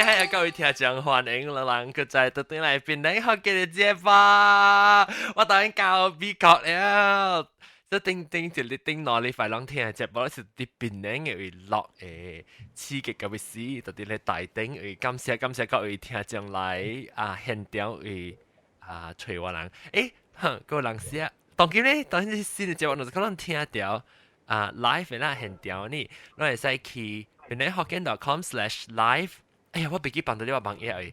喺有各位聽眾歡迎啦，人佢在特登嚟邊你學嘅節目，我當然教美國了。即叮叮就你叮落你快兩聽節目，是啲邊你嘅樂誒刺激嘅事，特啲你大叮誒感謝各位聽眾嚟現場誒隨我人，個人寫，當然咧，當然新嘅節目就可能聽到live 啦現場呢，我係使去邊你學緊.com/live。哎呀，我筆記綁到你話網頁誒，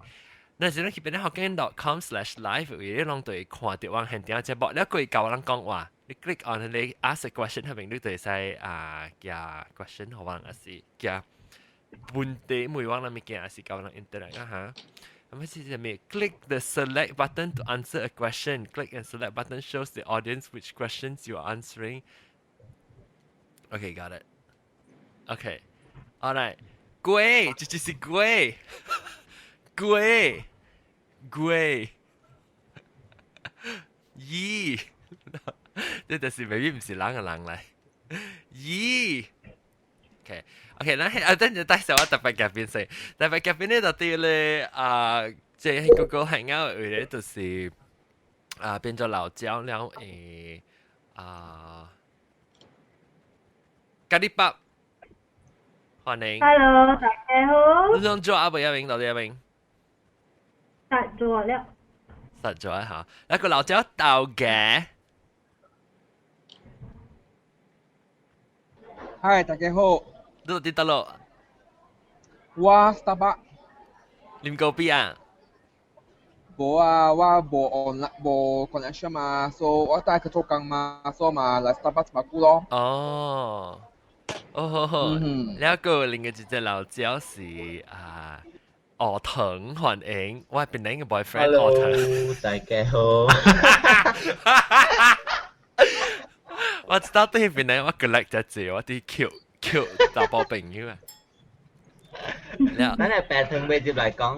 那時咧去邊你學緊.com/live，你攏對看到我現場節目，你佢教我人講話。你 click on 你 ask a question 後面你就係嘅 question 好玩嘅是嘅問題每樣嘢嘅係教人 interact 嚇。咁係係咩 ？Click the select button to answer a question. Click and select button shows the audience which questions you are answering. Okay, got it. Okay, alright. 龜，這就是龜，龜，龜，咦？呢就是未必唔是人嘅人嚟。咦 ？OK，等陣，等陣我特別夾邊先。特別夾邊呢就啲咧即係嗰個係啱嘅咧，就是變咗老椒了咖喱包，歡迎。Hello，大家好。你想做阿伯一名到底一名？實咗了。實咗嚇，一個老椒豆嘅。嗨，大家好。你啲得咯？我 Starbucks。啉高比啊？無啊，我無 connection 嘛，所以我帶去做工嘛，所以嘛來 Starbucks 嘛久咯。哦，好，了個另一隻老椒是鵝藤歡迎，我係邊個 boyfriend 鵝藤。大家好。我知道對邊個我 collect 隻字，我啲 cute 大波朋友啊。นั่นแหละแปดถึงเบจิบหลายกล้อง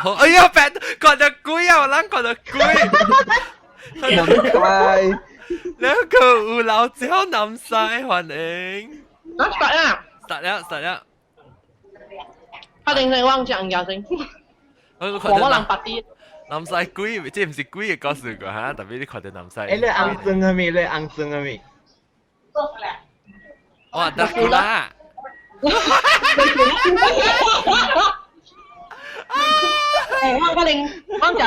好，哎呀，白講到鬼啊，我諗講到鬼。兩個有老椒南西歡迎。實了。他定係忘講咗先。我人白啲。南西鬼，即係唔是鬼嘅故事個嚇，特別你看到南西。เรื่องอังซึงก็มีเรื่องอังซึงก็มี哇，得古啦！我就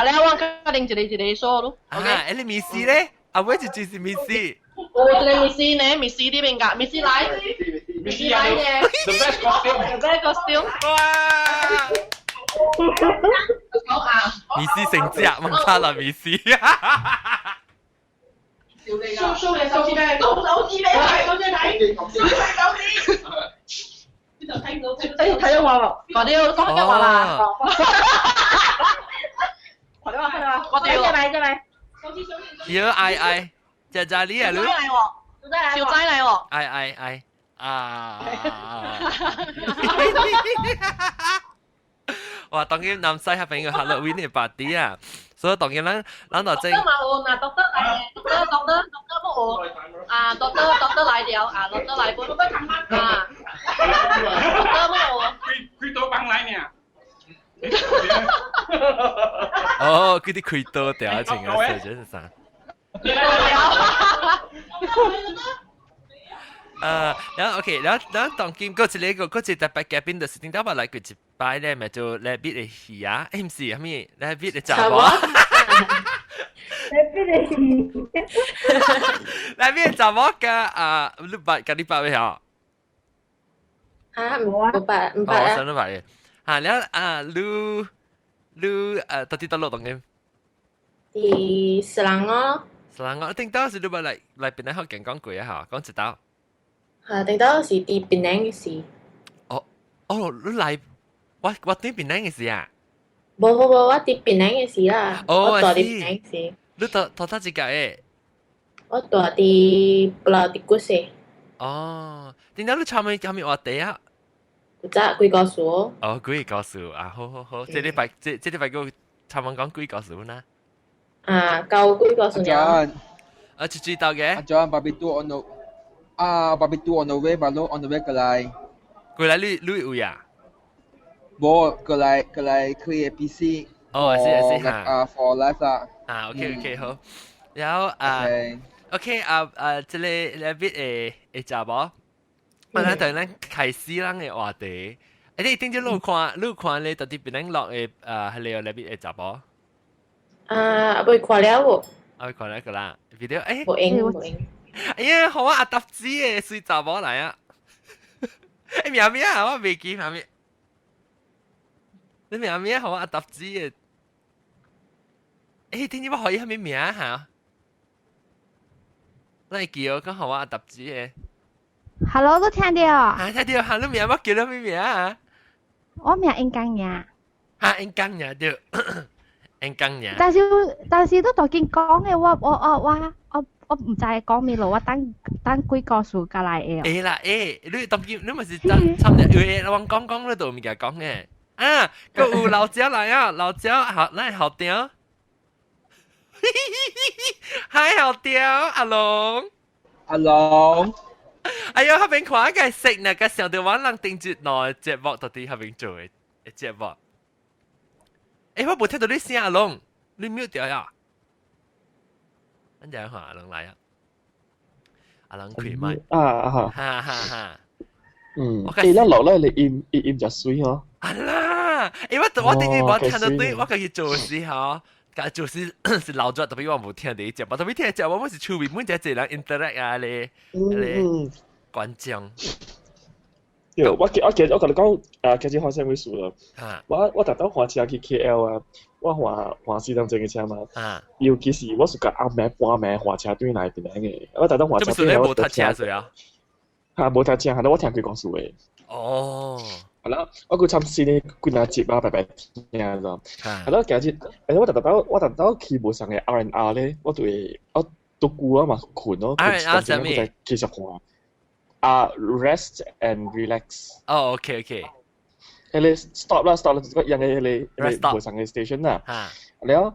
咧，我決定一個說咯。OK，你咪試咧？我就是咪試。一個咪試呢？咪試呢邊㗎？咪試來？咪試來嘅。The best costume。哇！咪試成隻，冇差啦，咪試。收你手指咩？手指咩？手指睇。呢度睇唔到。睇咗我喎，我哋要講緊話啦。我哋話，我哋要咪。要嗌，隻隻呢啊，你。小仔嚟喎。嗌哇，當然南西係邊個 Halloween 嘅 party 啊，所以當然咱就正。嘛有嗱，doctor 不我doctor 來了啊，doctor 來不啊，doctor不我。開刀幫來呢。哦，佢啲開刀掉情啊，細隻係啥？然後 OK，然後當見嗰次呢個嗰次特別嘅邊度是點解話嚟佢一擺咧，咪做嚟邊嚟戲啊？唔是係咩？嚟邊嚟雜話？嚟邊雜話嘅你八嗰啲八位嚇？唔白。我想都白嘅。然後你到底到落當嘅？第Selangor。Selangor，我聽到是你話嚟邊嚟學勁講句啊嚇，講一道。定到是啲Penang嘅事。你嚟我啲邊嘅事啊？冇，我啲Penang嘅事啦。我做啲Penang嘅事。你做得自己嘅？我做啲Pulau Tikus嘅。哦，點解你後面話地啊？即係幾個數？哦，幾個數啊，好，這禮拜給我差唔多講幾個數啦。夠幾個數啊？知道嘅。John barbecue on the barbecue on the way ，baru on the way 過來。過來你有呀？冇過嚟 create PC。哦，是嚇。for life 啦。OK 好。然後OK 這裡呢邊會食無？我哋等陣開始人嘅話題。你頂住路看你到底邊人落嘅係你呢邊會食無？未看了喎。會看了個啦，video 冇影。哎呀，好啊，搭子嘅水查某嚟啊！名啊，我未記名。你名好啊，搭子嘅。點解我可以係咩名嚇？你叫我講好啊，搭子嘅。Hello， 都聽到。聽到，你名我叫你咩名啊？我名應更呀。應更呀，對，應更呀。但是都當見講嘅，我唔知講咩路，我等幾個數過來嘅。啦，你當見你咪是差唔多我講你度物件講嘅。個有老椒來啊，老椒好，那好屌。嗨，好屌，阿龍。哎呀，後邊看一個食呢，個上條網人定住內節目到底後邊做嘅節目。我冇聽到你聲，阿龍，你mute掉呀？等陣下阿龍來啊，阿龍開麥。哈。咱落來你音就水哦。啦，我定住我聽到對，我佢做時候。就是老咗，特別我冇聽你講，特別聽講，我是出面每隻人 interact 啊，你觀眾。我同你講，其實發生咩事咯？我特登換車去 KL 啊，我換四輛正嘅車嘛。尤其是我是個暗暝半暝換車對嚟邊嘅，我特登換車。咁係冇搭車水啊？冇搭車，係我聽佢講事嘅。哦。係啦，我佢參試呢觀下節啊，白聽咗。係咯，其實我特登去網上嘅 R&R 咧，我都顧啊嘛，困咯。R&R 係咩？其實看rest and relax。哦 ，OK。係你 stop 啦，人嘅你網上嘅 station 啦。然後，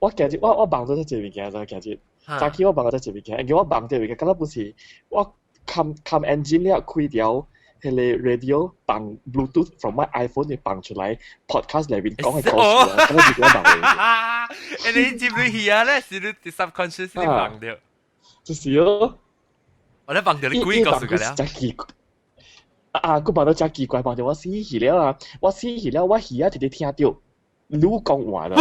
我其實我幫咗一隻物件就其實，早期我幫咗一隻物件，叫我幫啲物件，咁不是我 come engine 咧開掉。係你 radio 綁 Bluetooth from my iPhone 你綁出來 podcast 裏邊講係講事啊，咁我自己綁你接你去啊咧，是你 subconscious 你綁掉。就是咯。我咧綁掉你鬼個事㗎啦。佢綁到真奇怪，綁掉我死去了啊！我死去了，我耳啊直接聽到你講話啦。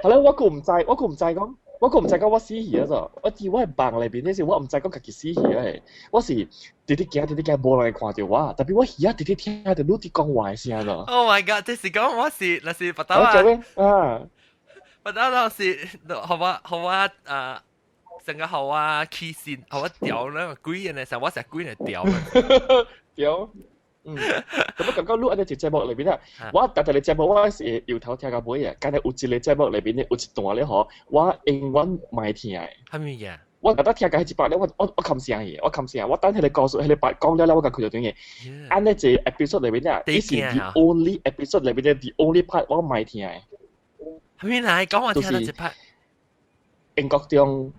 係咯，我唔知講。我唔知講我死去啊！咋？我係房裏邊嗰時，我唔知講家己死去啊！我是直直行，冇人看到我，特別我耳仔直直聽到你啲講話嘅聲咯。Oh my god！即是講我是那是不到啊！不到那是好我成個好啊起線，好我掉啦，鬼人嘅時候我成鬼人掉啦。掉。咁我講錄喺隻節目裏邊啊，我但係你節目我是由頭聽到尾嘅，但係有一個節目裏邊咧有一段咧嗬，我英文唔係聽嘅。係咩嘢？我特登聽緊一百咧，我冚聲嘅，我等佢哋告訴佢哋講咗咧，我講佢就點嘅。按呢隻 episode 裏邊咧，呢是 the only episode 裏邊咧 the only part 我唔係聽嘅。係咩嚟？講我聽到一 part。英國中。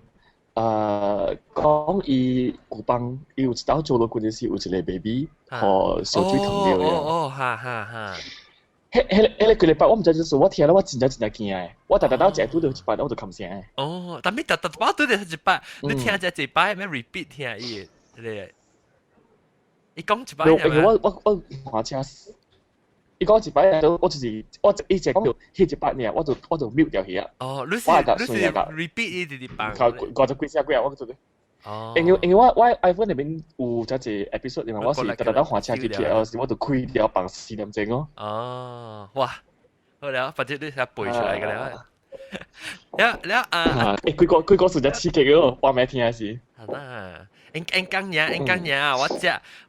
講伊古邦，伊有一道做落嗰陣時有一個 baby， 和小水同掉嘅。哈。迄個禮拜我唔知就是我聽了我真驚嘅，我特到隻拄到一擺我就冚聲。哦，但係特包拄到一擺，你聽只一擺咩 repeat 聽伊個，你講一擺係咪？我話車，伊講一擺我就是我一直講到迄一擺呢，我就 mute 掉佢啊。哦，你是 repeat 伊啲班。我就幾聲我做咧。哦。因為我 iPhone 裏邊有一個 episode，因為我是特登換車去 KL， 我就開掉放4點鐘咯。哦，哇，好了，反正你係背出嚟嘅啦。佢個時真刺激嘅，我未聽下先。係啦。應講嘢，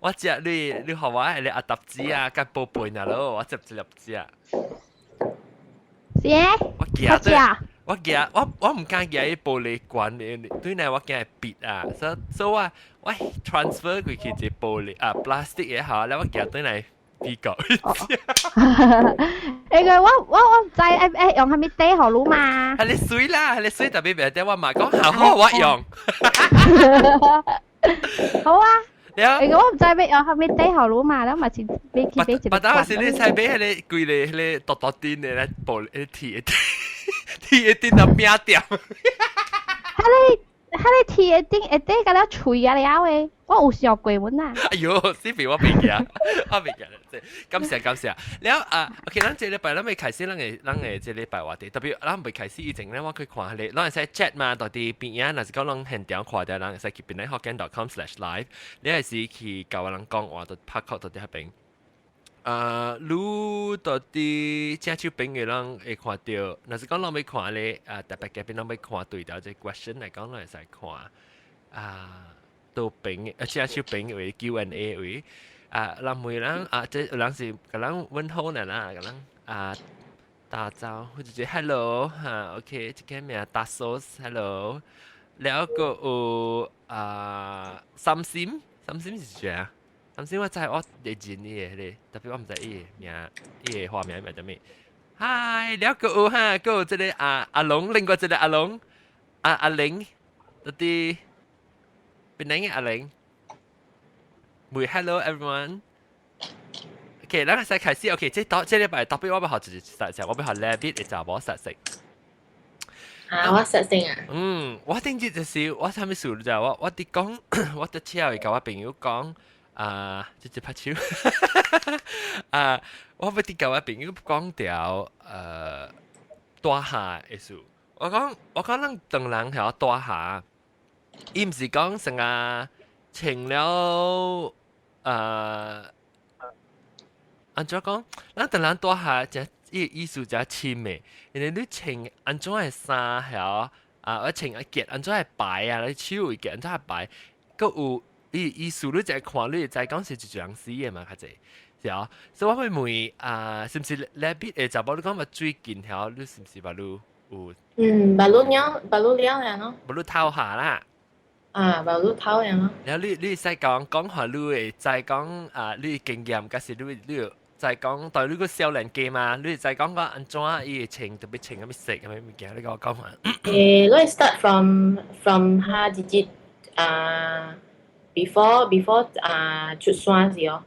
我只你學我係你阿揼子啊，跟寶貝嗱咯，我接粒子啊。咩？我唔驚嘢玻璃管對呢，我驚係別啊，所以我 transfer 佢去隻玻璃plastic 嘢下，咧我驚對呢比較。我唔知用係咪低好路嘛？係你水啦，係你水特別別啲，我唔係講好我用。好啊，了。我唔知咩，我後尾底後路嘛，แล้วมาสิไปคิดไปจิบ但係你睇俾佢貴咧，佢多多啲咧，部鐵一定就邊掉。你ที一定咁樣吹啊了誒，我有學過喎呐。哎呦，呢邊我未記啊，我未記啦，即係感謝。แล้วOK，咱這禮拜咱未開始，咱嘅這禮拜話題，特別咱未開始以前咧，我去看你，咱會使 chat 嘛，到啲邊啊，若是講咱現場看到，咱會使去邊咧 hokkien.com/live， 你係是去教人講話，到拍扣到啲嗰邊。如到啲正手邊嘅人會看到，若是講咱未看咧，特別嘅邊咱未看對到這 question 嚟講，咱會使看到邊正手邊為 Q&A 為咱每人即有人是個人問候呢啦，個人打招呼就 hello 嚇 ，OK， 即個名打 sauce hello， แล้วก็三閃是咩啊？啱先我真係我嚟見呢嘢咧，特別我唔知呢名呢嘢畫名叫咩？嗨，了個哈，個即係阿龍，另外即係阿龍，阿玲，嗰啲邊個阿玲？每 hello everyone。OK， 咱先開始。OK， 這禮拜特別我要學就是實習，我要學 Rabbit 嘅查某實習。我實性啊。我頂日就是我睇咩書就我啲講，我啲之後會教我朋友講。直接拍手。我要啲教我朋友講條大廈嘅事。我講咱當人係大廈，伊唔是講成日請了安怎講？咱當人大廈就伊意思就深嘅，因為你請安怎嘅衫係我請一件安怎係擺啊，你手一件安怎係擺，佮有。意思你就係看你就係講是一樣事嘅嘛，較濟，是啊，所以我會問是唔是 Rabbit 嘅查某？你講話最近條，你是唔是話你有？白鷺了呀咯。白鷺頭下啦。白鷺頭呀咯。然後你使講下你會就係講你經驗，假使你就係講對你個少年家嘛，你就係講個安怎伊會穿特別穿咁樣色咁樣物件，你講下。你 start from 下一節before 出山時哦。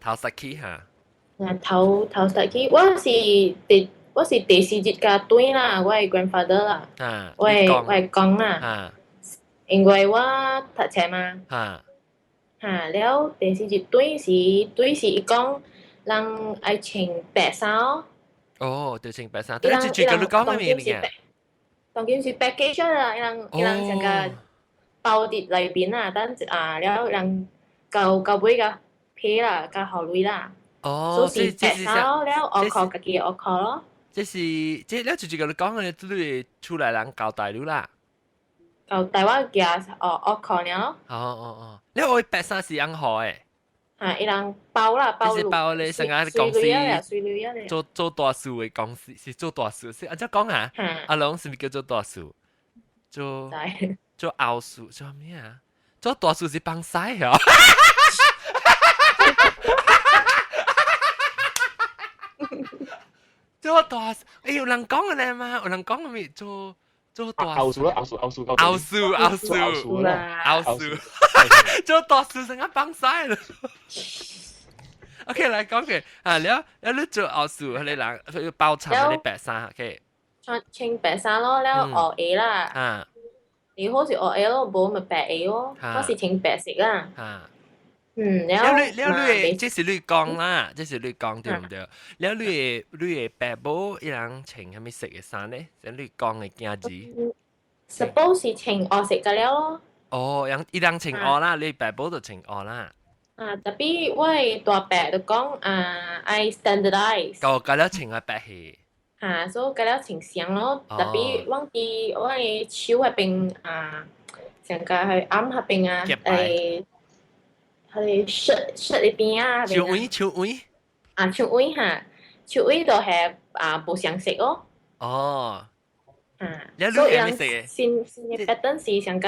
頭實起嚇。頭實起，我是第四節嘅對啦，我係 grandfather 啦。我係公啦。因為我讀冊嘛。แล้ว第四節對是伊講，人愛穿白衫哦。對穿白衫，對住個你講咩嘢？當然是 package 啦，人成個。包啲裏邊啊，等了人夠尾個皮啦，夠後尾啦。所以白衫了，我靠自己我靠咯。這了就個你講嘅，都出來人交代了啦。交代我夾我靠了咯。你我白衫是樣好誒。伊人包啦，包你包你成間公司做大事嘅公司是做大事，是安怎講啊？阿龍是咪叫做大事？做奧數做咩啊？做大數是幫曬嗬。做大，有人講嘅咧嘛？有人講嘅咪做大。奧數啦，奧數，做大數成日幫曬啦。OK， 嚟講嘅你做奧數，你人包襯你白衫 ，OK。穿白衫咯，了學 A 啦。你好似學 A 咯，冇咪白 A 咯，我是穿白色啦。แล้ว這是你講啦，這是你講對唔對？แล้ว你嘅白帽一人穿係咪色嘅衫咧？即係你講嘅件子。suppose 是穿黑色嘅了咯。一人穿黑啦，你白帽就穿黑啦。特別我係大白就講I standardize。個了穿係白係。所以嗰啲穿相咯，特別我哋手嗰邊成個係啱嗰邊係shirt 裏邊手尾手尾就係冇相色咯。你色嘅？先嘅 pattern 是成個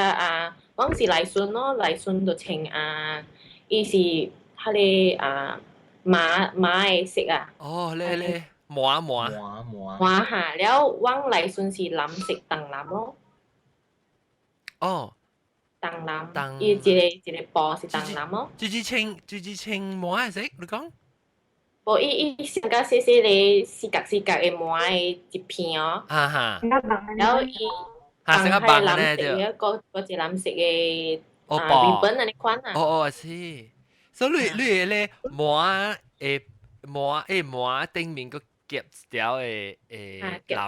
我是來順咯，來順就穿伊是嗰啲馬嘅色啊。你。麻嚇，แล้ววังไหลซุนสีล้ำ食ตังล้ำ咯。東南，伊一個布是東南咯。最青毛係食，你講？無伊上加細細個四角嘅毛嘅一片哦。然後伊成個白藍色嘅嗰隻藍色嘅ribbon啊，你款啊？哦，是。所以你咧毛毛頂面個夾一條藍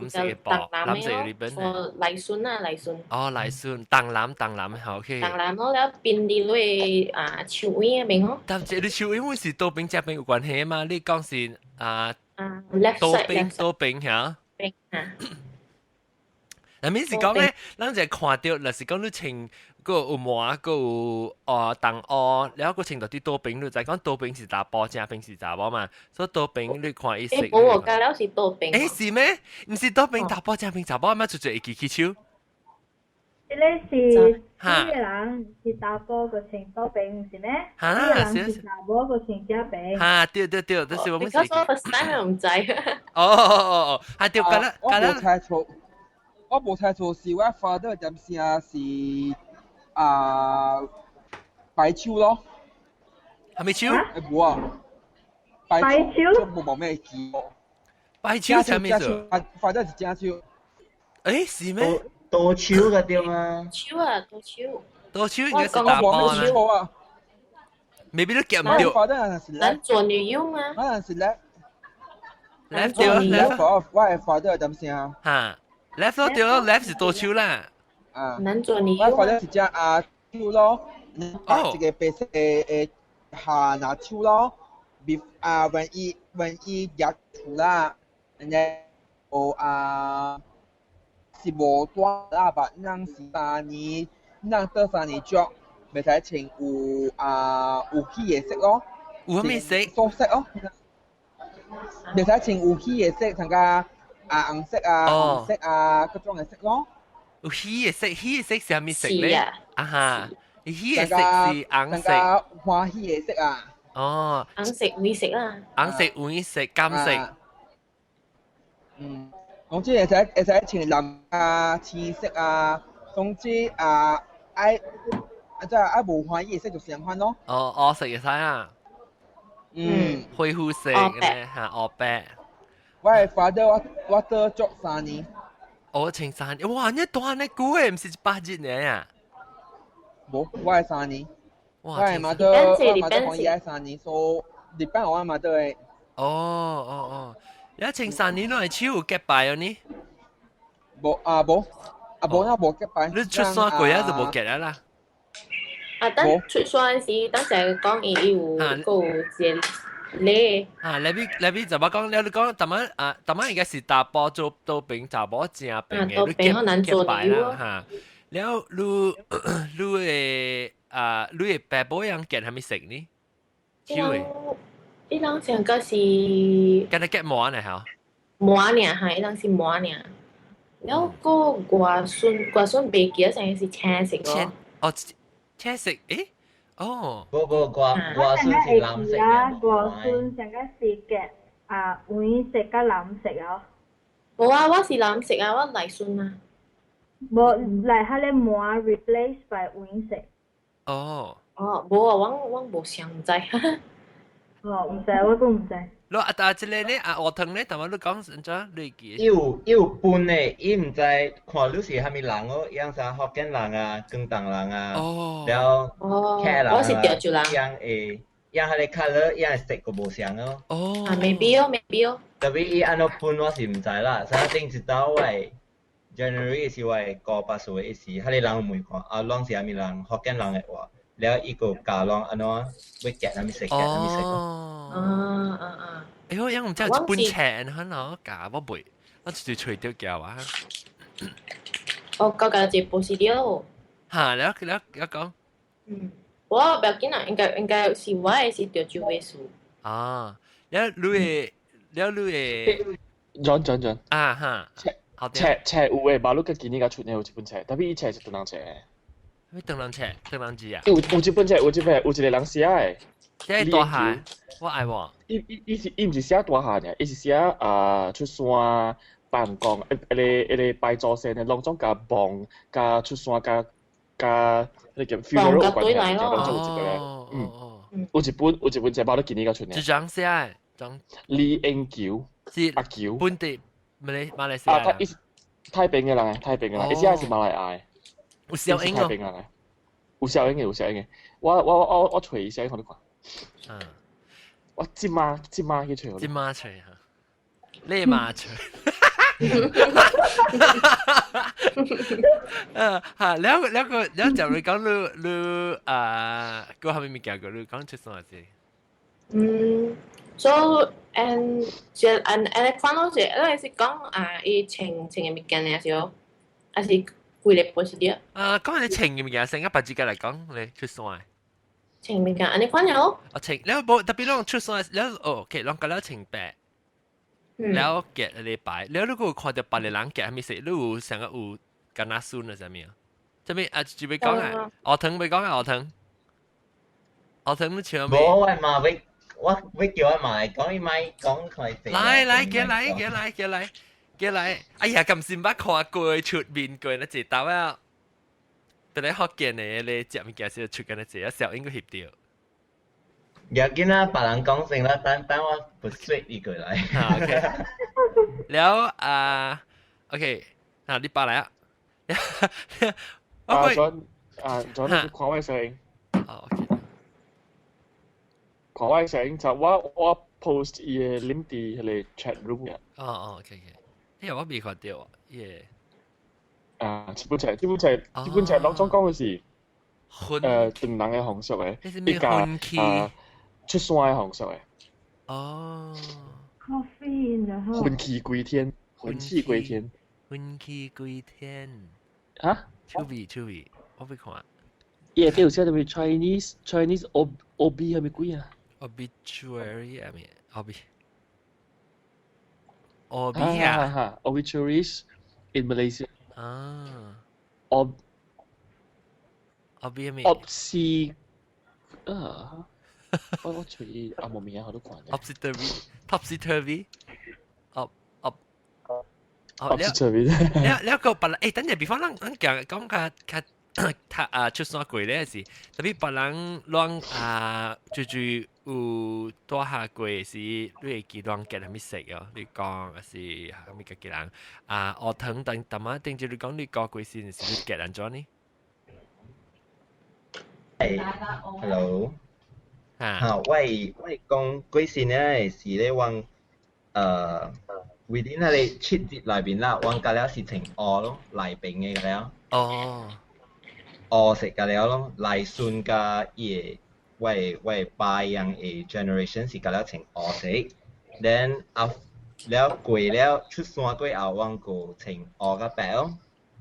色嘅布，藍色嘅 ribbon 嚟順啊，嚟順。哦，嚟順，東南好 OK。東南咯，แล้ว邊啲咧手腕嗰邊咯。但係你手腕會是刀柄隻柄有關係嘛？你講是刀柄嚇。柄啊。嗱，面是講咧，咱就看到，嗱是講你穿個有毛，個有東烏，然後個穿到啲刀柄，你就講刀柄是查甫，正柄是查某嘛，所以刀柄你看伊色。冇喎，加了是刀柄。是咩？唔是刀柄查甫，正柄查某，乜就會記起手？呢是啲人是查甫個穿刀柄，唔是咩？啲人是查某個穿遮柄。對，都是我們。because我 first time 唔知。哦，係對，咁啦。我冇睇錯是我 father 點先是白手咯。係咪手？冇啊。白手冇咩字。白手係咩字？father 是正手。誒，是咩？多手嗰啲嘛。手啊，多手。多手應該是大波啦。未必都夾唔到。咱做女傭嘛。可能是 left 對啊 ，left 我係 father 點先啊？嚇。left 對咯 ，left 是多手啦。難做你我或者是只手咯，一個白色嘅下拿手咯，when 伊入出啦，然後是無多啦吧，咱是3年，咱得3年著，咪使穿有起嘅色咯。有咩色？素色咯，咪使穿有起嘅色，同個。紅色紅色嗰種嘅色咯。有起嘅色係咩色咧？哈，起嘅色是紅色。花起嘅色啊。哦。紅色、灰色啦。紅色、灰色、金色。總之會使穿藍青色總之即係無花嘅色就相反咯。黑色嘅使啊。灰膚色咧嚇，黑白。我係 father，我得足3年。我穿3年，哇！你短呢久誒，唔是8年啊？冇，我係3年。我係 mother 講嘢係3年，所以日本我係 mother 嘅。哦，你穿3年都係超有結拜啊你？冇那冇結拜。你出山過日就冇結啦。等出山時，等陣講伊有個節。你你就話講，你講特晚而家是大波做刀柄，查某正柄嘅，你結拜啦嚇。然後你嘅白波樣結係咪食呢？超嘅。呢兩成個是。跟你結毛嚟嚇？毛呢係，呢兩是毛呢。然後個外孫未記得成是青色咯。哦，青色誒？哦，嗰個掛孫是藍色嘅，掛孫成個是嘅黃色加藍色啊。冇啊，我是藍色啊，我嚟孫啊。冇嚟下咧毛 replace by 黃色。冇啊，我冇想唔知。唔知，我都唔知。你但係咧學堂咧，同埋你講咗你記。有半咧，伊唔知看你是蝦米人哦，樣啥福建人啊、廣東人啊，然後客人啊，我是潮州人。樣係你 colour，樣係色個無相哦。未必哦。特別伊安怎分我是唔知啦，所以頂一道我係 January 是我係高8歲嘅時，迄個人問看啷是蝦米人，福建人嘅話。แล้วอีกกาลองอันนั้นไว้แกะน้ำมิเสกแกะน้ำมิเสกยัง唔知有一本尺喺度夾我背，我直接除掉膠啊！教一部是了。嚇，你講。我不要緊啦，應該是我係是潮州嘅書。John。尺有誒，馬路嘅今年個出呢有一本尺，但係伊尺是獨人尺嘅。咩鄧人尺？鄧人字啊？有一本尺，有一個人寫嘅。即係大漢，我愛喎。伊唔是寫大漢嘅，伊是寫出山辦公，個拜祖先嘅，攏總甲望甲出山甲加你叫 funeral 有關係，就講做一個咧，有一本這包都見呢個出嚟。係講寫講李英橋，是阿橋，本地馬來西亞人。太平嘅人，太平嘅人，而且係馬來亞。有小英太平人，有小英嘅。我隨小英同你講。我接媽去隨。接媽隨嚇，你媽隨。嚇，兩就你講你個後面咪講過你講出什麼字？So and看到是，那是講伊穿嘅物件嘅時候，還是規個 procedure？講你穿嘅物件，成個白紙格嚟講，你出衫。穿物件，你看有？穿，你冇特別攏出衫，你OK，攏個了穿白，แล้วแกะอะไรไปแล้วลูกก็看到別人แกะ咪食，你有成個有跟那孫啊，啥物啊？啥物啊？就要講啊，學堂要講啊，學堂唔唱咩？冇係嘛？我叫阿媽嚟講，伊咪講佢哋。嚟，哎呀，咁先捌看過出面過那隻刀啊！但係學見嘅你食物件時出緊那隻，小應該翕掉。要見啊，別人講先啦，等我不說一個來。OK。แล้วOK，嗱你白嚟啊。John，看位聲。OK。看位聲就我 post 伊個 link 喺個 chat room 嘅。OK。因為我未看到啊，耶。基本上當中講嘅是，定人嘅方式嘅，比較出山嘅方式嘅。哦。Coffee 然後。魂氣歸天。魂氣歸天。嚇？出味，我未看。對，有寫到咪 Chinese OB 係咪貴啊 ？Obituary 係咪？Obituaries in Malaysia。OB 係咪 ？Obsi 我隨意冇名我都講。Topsy-turvy。แล้วก็ปะ等陣比方咱講較出山過咧是，特別別人亂最有多下過是，你會記亂夾係咪食哦？你講是係咪個人學堂等啊？定住你講你過過先是你夾人咗呢？Hello。我講過先咧是咧往within 係切節裏邊啦，往隔了是情餓咯，嚟病嘅隔了。餓食隔了咯，嚟順嘅嘢，喂拜樣嘅 generation 是隔了情餓食 ，then แล้ว過了出山過後往個情餓嘅白咯，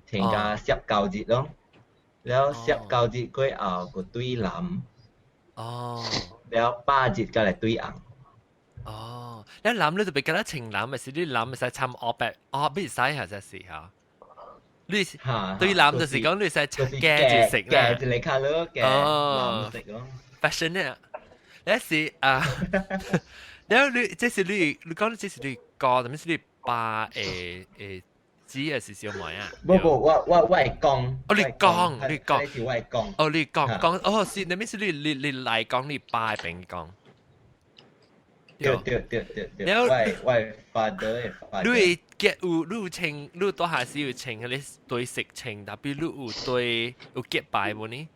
情嘅19節咯，แล้ว19節過後個堆攬，แล้ว8節嘅嚟堆硬。แล้วล้ำ你จะไปกันแล้วชิงล้ำ是你ล้ำ是參ออกแบบไม่ใช่係真係嚇，你對ล้就是講你係夾住食啦，夾住你卡咯，夾ล้食咯。fashion 咧，你是แล้ว你即是你講即是你講，但係你把紙係是小妹啊？不，我係講。你講，你係講。你講，是你咩是你嚟講你把並講。對，喂 father，你會結你稱，你多下時要稱嗰啲對食稱，特別你有對有結拜冇呢？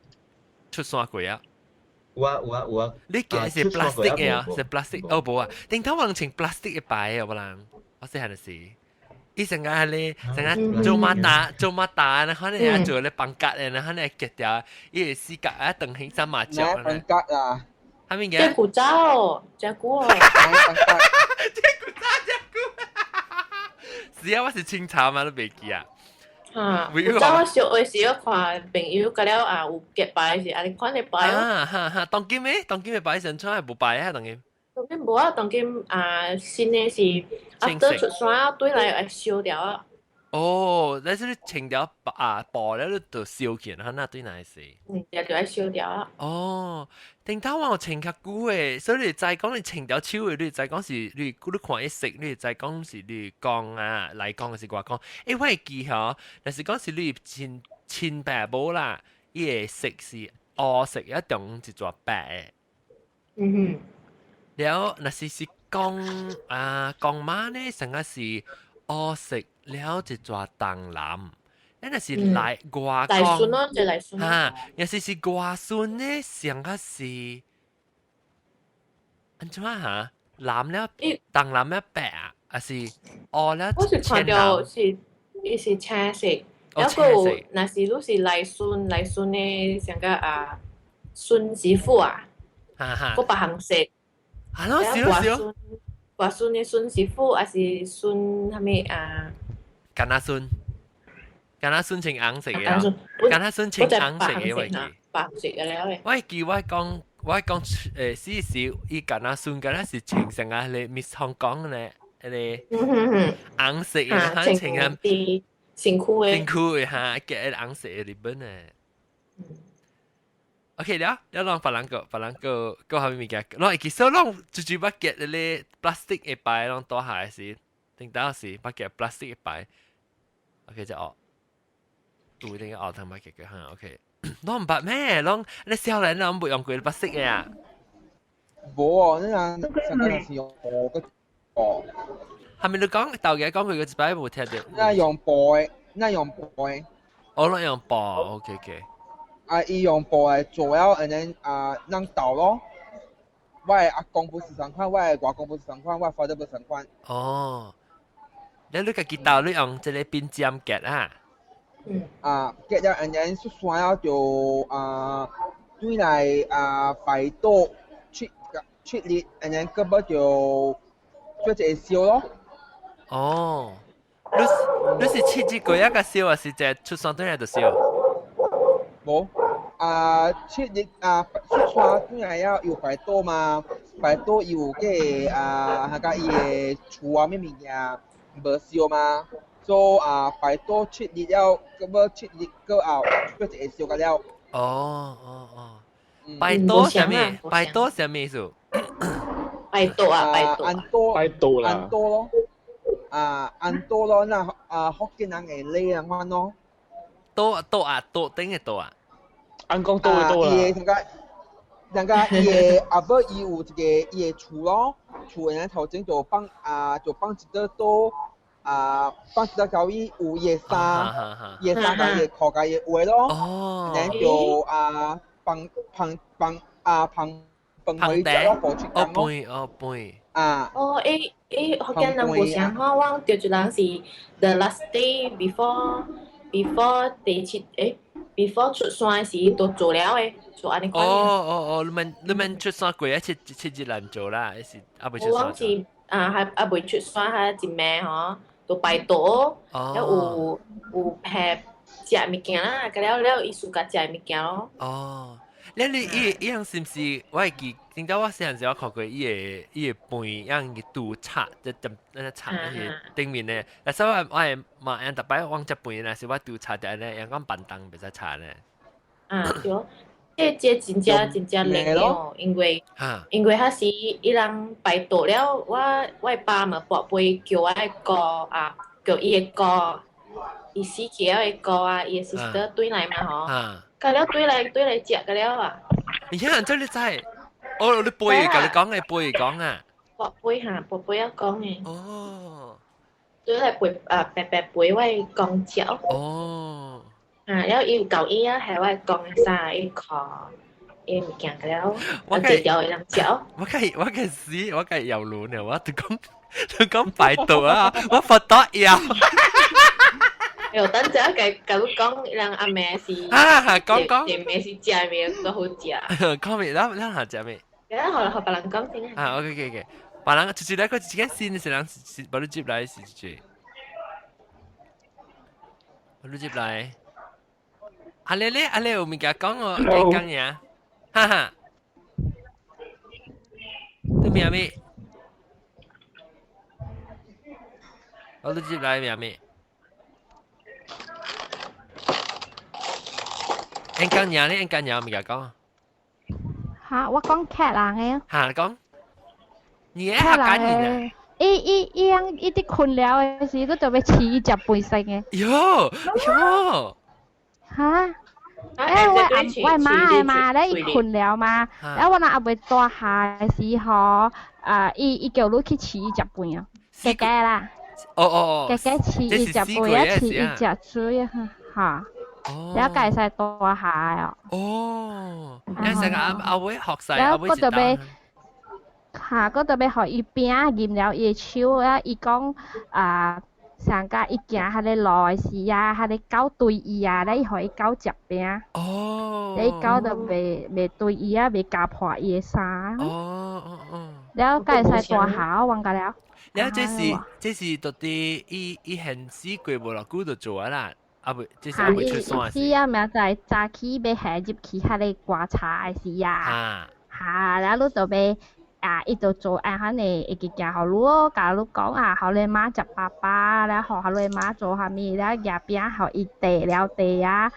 出山過啊！我，你結係 plastic 嘅啊，係 plastic 哦冇啊，定頭橫稱 plastic 嘅拜啊，不然我識係咪事？伊成個係你成個做馬達，然後你做你棒格，然後你結掉，伊係絲格啊，等起三麻雀啊。棒格啊！係咪嘅？隻古早，隻古哦。是啊，我是清朝嘛，都未記啊。古早我小嘅時候看朋友嗰了有結拜是，你看你拜哦。當今嘅拜上出係冇拜啊，當今。當今冇啊，當今新嘅是after出山對嚟會燒掉啊。但是你清掉薄了，你就燒起，然後那對哪事？就愛燒掉啊。定頭我清較久誒，所以你再講你清掉手誒，你再講是你看一食，你再講是你講嚟講嘅是話講，我會記嗬，但是講是你清白無啦，伊個色是黑色，一種一撮白嗯了，若是講講媽呢，成個是黑色了一撮淡藍。那是來外來順咯，就來順嚇，若是外順呢，成個是安怎嚇？藍了淡藍了白啊，還是黑了我是看到是青色，然後若是都是來順呢，成個順媳婦啊，個白紅色，係咯，少外順的順媳婦，還是順係咪干那順。干那順青紅色嘅啦，干那順青紅色嘅位置，白色嘅咧。我記我講少少，伊干那順干那是青成啊，你 Miss Hong Kong 咧，你紅色嘅嚇青啊，辛苦嘅嚇，嘅紅色嘅日本咧。OK 了讓別人個後面物件，攞其實攞最把嘅咧 plastic 嘅擺，攞多下時，定到時把嘅 plastic 嘅擺 ，OK 就哦。對，定學堂買嘅嚇，OK。攞唔白咩？攞你小人攞唔會用佢白色嘅啊？冇啊，呢樣成個是用薄嘅薄。係咪你講豆嘅講佢嘅字擺冇聽到？那用薄嘅，那用薄嘅。我攞用薄 ，OK。伊用薄嘅做了，然後讓倒咯。我嘅阿公不是同款，我嘅外公不是同款，我father不是同款。哦，你家己倒你用即個冰尖夾啊？結咗人人出山了就對來擺到出力，人人根本就做一個燒咯。哦，你是切一個一個燒，還是只出山對來就燒？冇出力出山對來要有擺到嘛，擺到有嘅那個伊嘅厝啊咩物件無燒嘛。所以擺多出力了，咁樣出力過後，佢就會燒個了。哦，擺多什麼？擺多什麼意思？擺多啊，按多啦，按多咯，按多咯，那福建人嘅呢樣款咯。多頂嘅多啊？按講多嘅多啦。人家伊嘅阿伯伊有一個伊嘅厝咯，厝人頭前就放一個多。放一個交易有夜衫，夜衫加夜褲加夜鞋咯，然後就放回家咯，放出工咯。福建人冇想好，我對住人是 the last day before before 出山時都做了誒，做安尼講。你們出山過一切日人做啦，是阿未出山。我是還未出山，還一暝吼。都擺倒，了有拍食物件啦，咁了伊自家食物件咯。哦，你伊樣是唔是？我會記，點解我細陣時我看過伊個盤樣嘅杜擦，即係擦嗰啲頂面咧。但係我係嘛，人特別往隻盤咧，是我杜擦嘅咧，人講板凳唔使擦咧。對，這真正靈咯，因為迄時伊人擺倒了，我爸嘛跋杯叫我個叫伊個哥，伊死去了個哥伊個 sister 對來嘛吼，咁了對來食個了啊。而且人真你真係，你背甲你講嘅背講啊。跋杯啊講嘅。哦。對來背白杯我講腳。哦。แล้วอีเก่าอีอ่ะให้ว่ากองซาอีคอเอ็มแกงกันแล้ว我計有兩腳我計死我計有路呢我都講擺渡啊我發到有又等陣計講讓阿妹是講妹是食咩都好食講咩咱下食咩然後別人講先啊 OK 別人直接來個自己先是人把你接來是直接把你接來阿你有物件講我講嘢，哈哈，你咩咩？我都接來咩咩？你講嘢咧？你講嘢物件講？嚇，我講劇人嘅。嚇，講。你係客家人啊？伊啲困了嘅時，都做咩似隻背性嘅？喲。嚇！我媽嘛，咧伊困了嘛，然後我那阿未大下嘅時候，伊叫你去飼伊食飯啊，雞雞啦，雞雞飼伊食飯啊，飼伊食水嚇，然後介使大下啊。哦，你成個阿妹學曬，然後嗰度俾嗰度俾學伊邊驗了伊手啊，伊講上家伊行迄個路誒時啊，迄個狗對伊啊，咧互伊狗食餅。你狗就未對伊啊，未夾破伊誒衫。แล้วไก่ใส่ตัวหาวังกันแล้วแล้ว這是到底伊現時過無落久就做啦，啊不，這是未出山是啊，咪就係早起要下入去迄個刮茶誒時啊，然後就要。伊就做下呢，會記行互你，甲你講互你媽食爸爸，然後互你媽做下物，然後夾邊互伊地啊，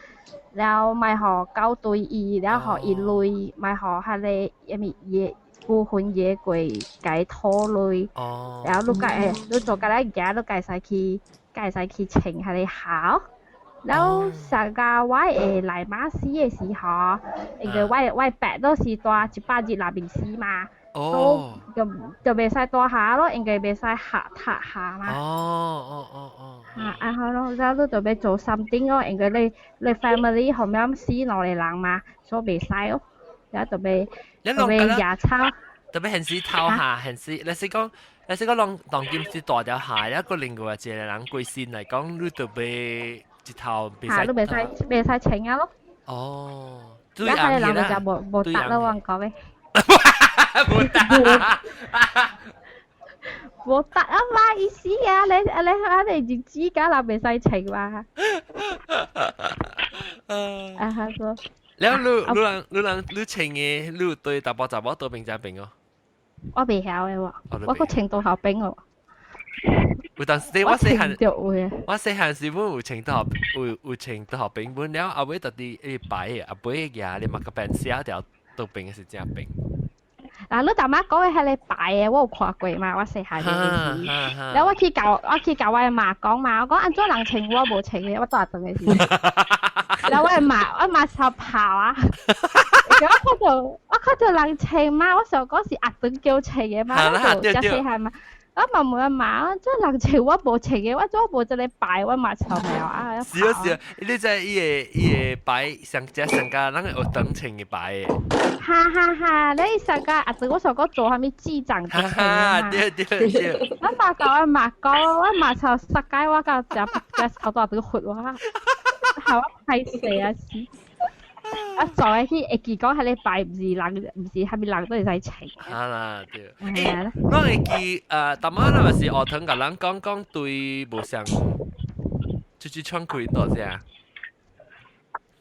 然後咪互狗對伊，然後互伊累，咪互迄個野孤魂野鬼解拖累，然後你做甲咧行，你介使去請迄個校，然後上個我會來馬死嘅時候，因為我白都是大18日那邊死嘛。就未使多下咯，應該未使下嘛。然後咯，然後你就要做something咯，應該你 family 後面死落嚟人嘛，所以未使咯。然後就要野草。特別現時偷下，現時你講當今是大條下，一個另外一個人貴先嚟講，你就要一頭未使。你未使請啊咯。哦。而家佢哋人就冇得啦，我講咩？冇得啊嘛，意思啊，你唔知㗎啦，未使情嘛。係個。你情嘅，你對大波雜波到邊隻邊個？我未曉嘅喎，我個程度學兵喎。有當時我細漢時本有程度學兵本，然後後尾特啲擺嘅，後尾嘅你mặc個病寫條到邊嘅是正兵。嗱，你大媽講嘅係你擺嘅，我有看過嘛，我細下嘅時，然後我去教我阿媽講嘛，我講按怎人情我無情嘅，我大陣嘅時，然後我阿媽就跑啊，我看到人情嘛，我想講是阿頓叫情嘅嘛，我就細下嘛。我問阿媽，即係人情我無情嘅，我做無一個擺，我嘛臭苗啊！是啊，你在伊個擺上加人有等情嘅擺嘅。你上家阿我想講做下咩智障嘅情啊嘛。對。我媽教阿媽講，我媽就實解我教只頭多都活哇，係我睇死啊死！我做嘅啲會記講係你擺唔是係咪人都會使情。啦，對。我會記當晚那是學堂甲人講對無相，就是創開多啫。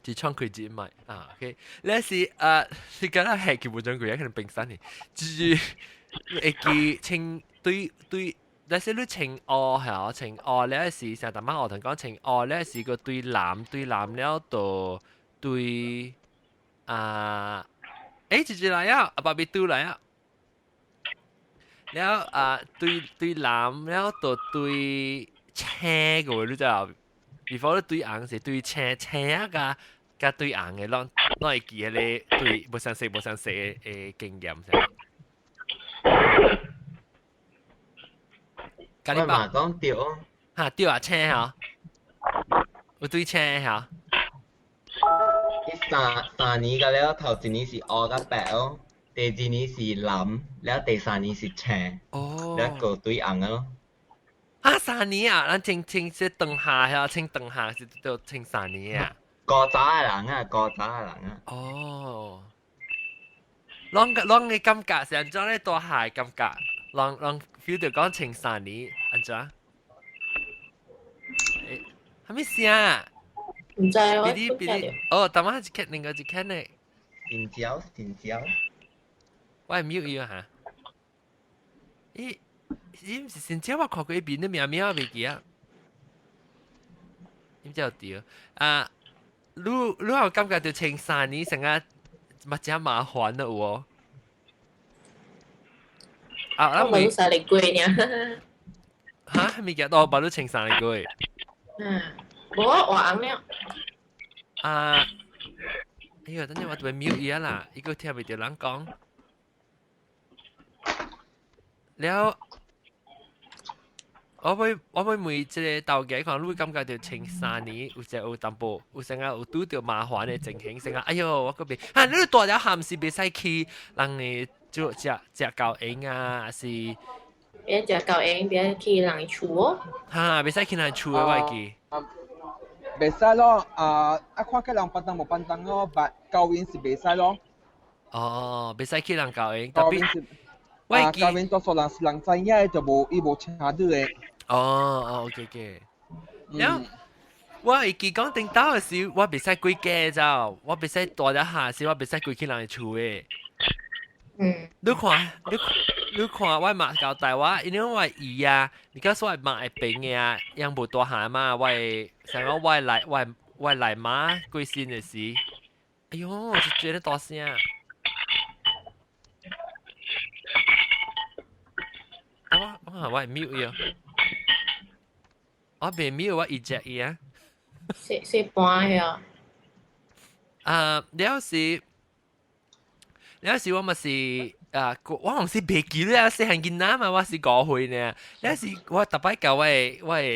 是創開節目啊 ，OK， 你是是講係叫無將佢，可能冰山嘅，就是會記情對，但是你情愛係啊情愛，你是成當晚學堂講情愛，你是個對男了到。對姐姐嚟啊，阿爸比嘟嚟啊，แล้ว對藍แล้ว到對青嘅喎，你知道？如果你對紅是對青啊加對紅嘅，攞嚟記下你對冇相識嘅經驗先。我媽講掉嚇掉啊青嚇，有對青嚇。三年嘅แล้ว頭一年是黑甲白咯，第二年是藍，แล้ว第三年是青，แล้ว個對紅咯。3年啊，咱清是長下呀，清長下是到清3年啊。古早嘅人啊。哦，啷嘅感覺是安怎咧？大下嘅感覺，啷 feel 到講清3年安怎？係咩事啊？唔知我哦，但係另外一間呢？新椒。我係瞄伊啊嚇！伊唔是新椒，我看過一邊的苗未記啊。點知有掉啊？你有感覺到青3年成個乜嘢麻煩啦喎？我冇曬你貴呢。嚇？未記到，把你青3年貴。冇我硬了。哎呀，等陣我特別 mute 嘢啦，呢個聽唔到人講。แล้ว我會每即個鬥嘅可能會感覺到青山呢，有時有淡薄，有時有拄到麻煩嘅情形，成日哎呦我嗰邊嚇你大咗鹹是別使去，人哋做食教應啊，還是別食教應，別去人厝哦。嚇，別使去人厝嘅我記。袂使咯，看個人辦當無辦當咯，但教應是袂使咯。哦，別使去人教應，教應是。教員多數人知影就伊無請到嘅。哦 ，OK。然後我會記講頂到嘅時，我別使歸家咋，我別使大咗下時，我別使歸去人厝嘅。你看我媽交代我，因為我姨啊，你告訴我媽係病嘅啊，樣無大下嘛，我想講我來媽歸先嘅時，哎呦，我就覺得大聲。我係 mute 嘅，我未 mute 我 eject 嘅。四半呀。有時我咪是我好似未記得細漢囡仔嘛，我是5歲呢。有時我特別教我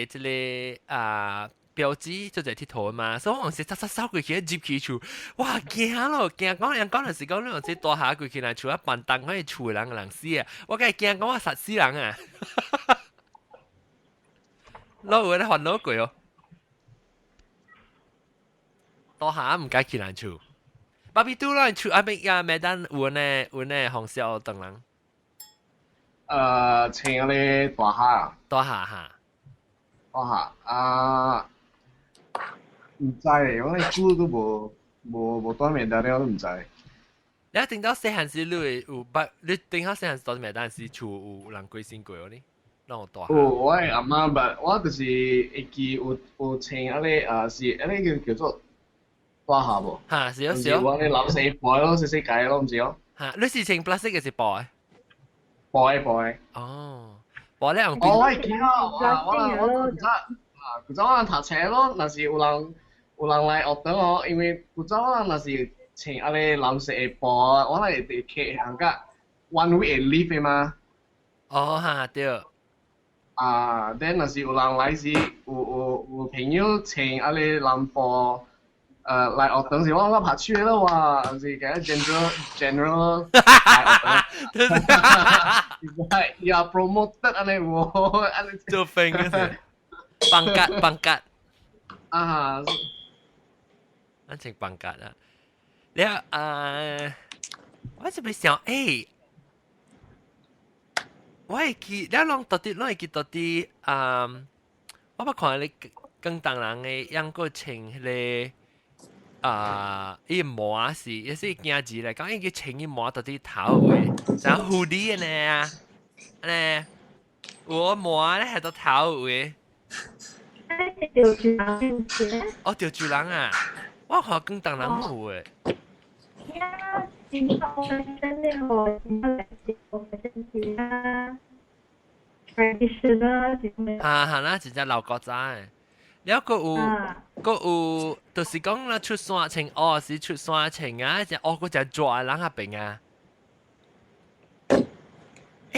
即個表姐做隻鐵頭嘛，所以我是走過去接佢厝，哇驚咯驚！講人講是講你即大下過去嚟厝一辦當可以厝人死啊！我梗係驚講我殺死人啊！攞會咧煩惱過哦，大下唔該去人厝，爸比都人厝啊邊呀咩單有呢紅燒等人。請嗰啲大下啊。大下嚇。大下唔知，我哋煮都無多面，但係我都唔知。你一定到細漢時你有捌，你頂下細漢時多面，但是厝有人歸先過呢？讓我大下。我係阿媽捌，我就是會記有請嗰啲是嗰啲叫做大下無？嚇，是有。我哋諗死背咯，細細計咯，唔知咯。嚇，你是請 plastic 嘅是背？背。哦，背咧用。我係記啊，我唔知。古早人讀冊咯，若是有人來學堂哦，因為古早人若是請阿啲藍色嘅布，我哋哋企行個 one week leave 嘅嘛。哦嚇，對。then 若是有人來時，有朋友請阿啲藍布，來學堂時，我拍出咯喎，是嘅 general 來學堂。又 promoted 阿啲喎，做 friend 嗰時。pangkat 安靜 pangkat 啊！我就咪想我會記，你攏到底我捌看你更當人嘅樣個穿迄個伊毛是也是驚字嚟，講伊個穿伊毛到底頭嘅，然後蝴蝶呢我毛咧係到頭嘅。吊住人嘅。哦，吊住人啊！我學更當人冇誒。呀，點解我真係學點解嚟接我嘅真係啦 ？tradition 啦，點樣？係啦，真係老國仔。然後有，就是講啦，出山穿蚵是出山穿啊，只蚵嗰只抓人下邊啊。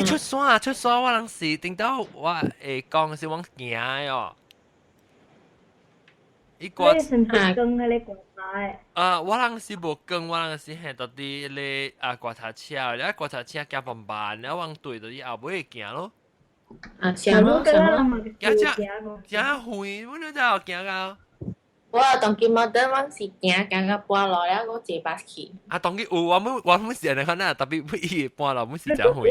出山我人是頂到我講是往行喲。伊個你係唔更嘅你講下我人是無更，我人是係到啲咧刮頭車，然後刮頭車行慢慢，然後往對到啲後尾行咯。行咯。行遠，我哋就行到。我當今麥當我是行到半路了，我坐巴士去。當佢我冇時間看啦，特別伊半路冇時間回。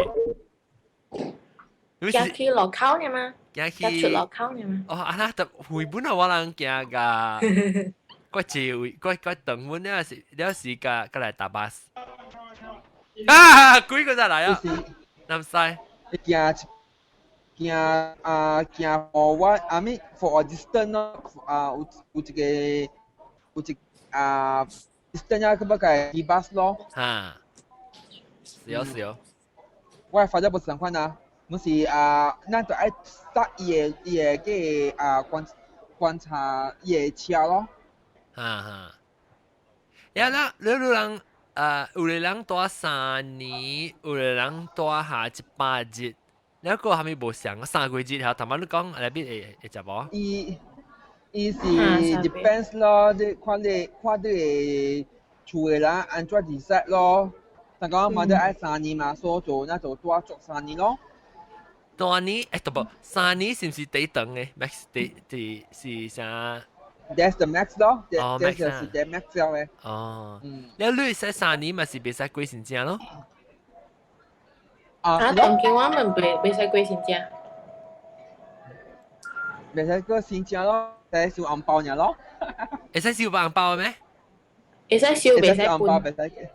行去路口呢嘛？行去出路口呢嘛？哦，那特回本啊，我人行噶，我坐我等阮了時個來搭巴士。幾個就來啊？南西。行 for what？ I mean for a distance 咯，有一個distance 啊，佢不該đi bus 咯。嚇，是哦。我係發咗部相款啊。我是那就愛搭伊個觀察伊個車咯。呀啦，你人有的人多3年，有的人多下100日，แล้วก็还没无想3個月後，頭晚你講那邊會食無？伊是 depends 咯，你厝嘅人安怎 decide 咯。但講冇得愛3年嘛，所以做那就多做3年咯。3年誒，不3年是唔是第長嘅 ？max 第是啥？That's the max 咯。哦 ，max 是第 max 嘅。哦。แล้ว你使3年嘛是別使過先正咯？當今我們袂使過先正。袂使過先正咯，使收紅包爾咯。會使收紅包咩？會使收，袂使搬。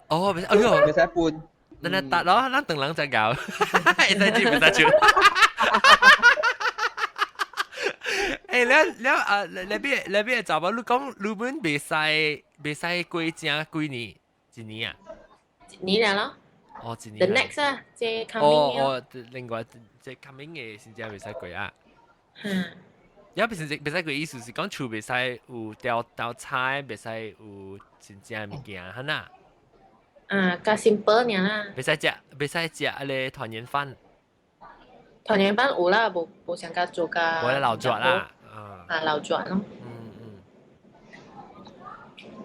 哦，袂使，哎呦，袂使搬。咱嚟答咯，咱等人再搞，會使收，袂使收。誒，你邊查某？你講你們袂使過正幾年？一年啊？1年啦咯。哦，1年。The next 啊，即 coming 哦，另外即 coming 嘅先至袂使過啊。有別使過意思是講厝袂使有掉菜，袂使有真正物件，係呐。較 simple 爾啦。袂使食嗰個團圓飯。團圓飯有啦，無想甲做甲。無咧老絕啦。老絕咯。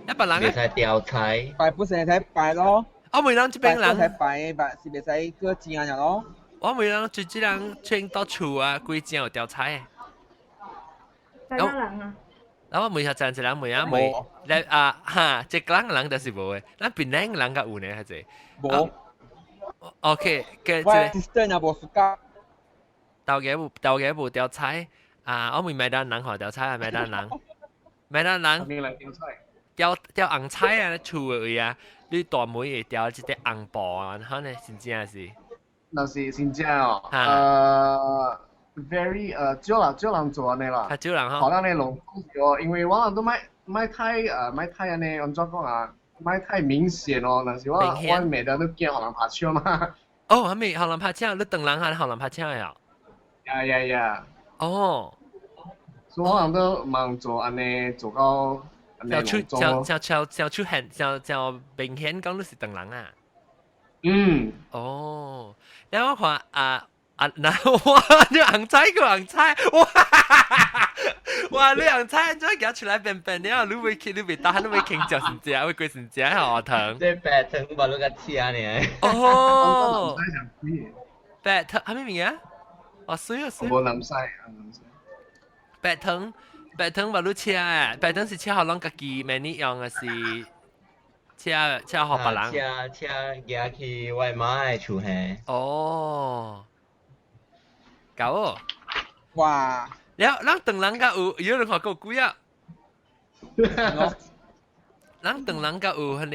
一百人袂使掉菜。拜本身使拜咯。我每人這邊人。使拜，但是袂使過正嘅咯。我每人最人穿到厝啊，幾正有掉菜。幾多人啊？我每下站一人每啊每，你哈，一個人就是無嘅，咱邊兩個人甲有呢，係只。無。OK，嘅即。sister 又無暑假。豆嘅無掉菜我每麥當人學掉菜麥當人。掉紅菜啊，厝嘅位啊，你大妹會掉一啲紅布啊，可能真正是。那是真正哦。very 少人做安尼啦，較少人吼。可能你弄哦，因為我人都買太安尼，按怎講啊？買太明顯哦，但是我每日都見學人拍手嘛。哦，還沒學人拍手，你等人還學人拍手呀？呀。哦。所以我人都忙做安尼，做到安尼弄做。出現，就明顯講你是等人啊。哦，然後我看嗱，哇！你紅菜個紅菜，哇！你紅菜再夾出來便便，然後你會打，你會傾著先食，會貴先食係糖。即白糖把你個吃呢？哦，白糖係咩名啊？哦，水。無南西。白糖把你吃誒，白糖是吃好人家己每日用嘅是。吃好別人。吃夾去我媽嘅厝下。哦。搞哦！哇！แล้ว等人家有人話夠貴啊！人等人家有迄個，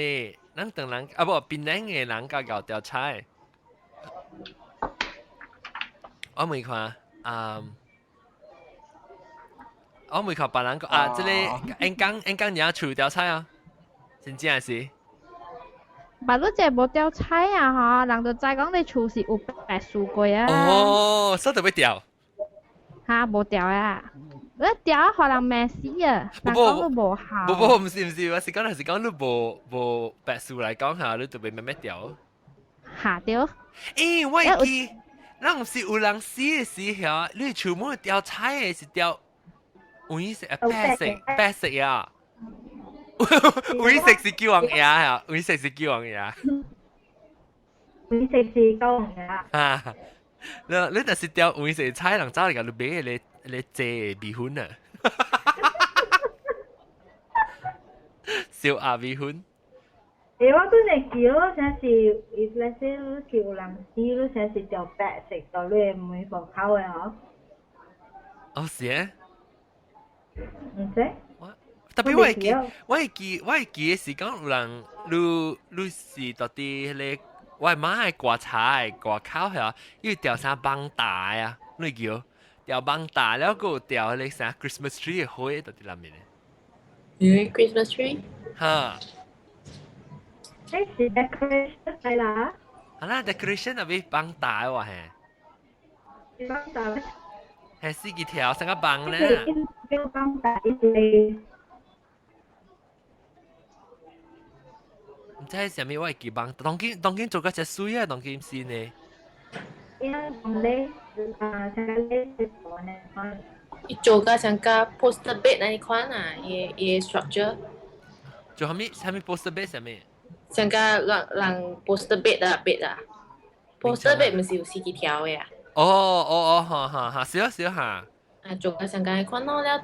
人等人不邊兩個人家搞掉菜。我未看我未看別人講這個俺講人厝掉菜啊，真正是。把你這無掉菜啊！人就知講你厝是有白樹過啊。哦，所以就要掉。嚇，無掉啊！你掉可能咩死啊？人講都無效。不，唔是，我是講你無白樹來講下，你就被咩掉。嚇掉。誒，我會記，咱唔是有人死嘅時候，你厝門掉菜嘅是掉黃色白色啊。黃色是叫王爺啊，黃色是叫王爺。黃色是叫王爺。你但是掉黃色菜，人走嚟個你買你借米粉啊，燒鴨米粉。我真係記咯，成時if let's say 你叫人死，你成時掉白色到你唔會放口嘅嗬。哦，是啊。唔識。特別我會記嘅是講有人你是到底迄個我媽係掛菜掛口係因為掉啥綁帶啊，你叫掉綁帶，然後個掉迄個啥 Christmas tree 嘅花到底裡面咧。Christmas tree？嚇。誒是 decoration 係啦。係啦 ，decoration 入邊綁帶喎係。綁帶。係四幾條，成個綁咧。綁帶係。知啥物我会記幫，當今做個隻水啊，當今先呢。因為咧成個咧是講咧講。伊做個像個 poster bed 那一款啊，伊 structure。做啥物 poster bed 啥物？像個人 poster bed 啊 bed 啊 ，poster bed 唔是有四幾條嘅啊？哦，少下。啊，做個像個款咯了，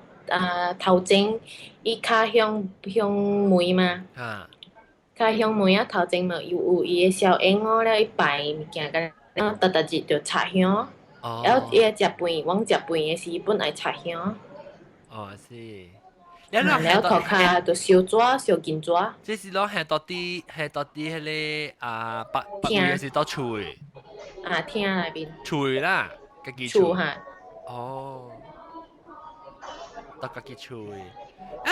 頭前伊較向梅嘛。啊。較向梅啊，頭前嘛有伊個小嬰兒了，伊擺物件個，然後特日就插香。然後伊個食飯，往食飯嘅時本來插香。哦，是。แล้ว頭殼就燒紙、燒金紙。即是攞係到啲迄個白嘅是到厝。啊，廳內邊。厝啦，家己厝嚇。哦。到家己厝。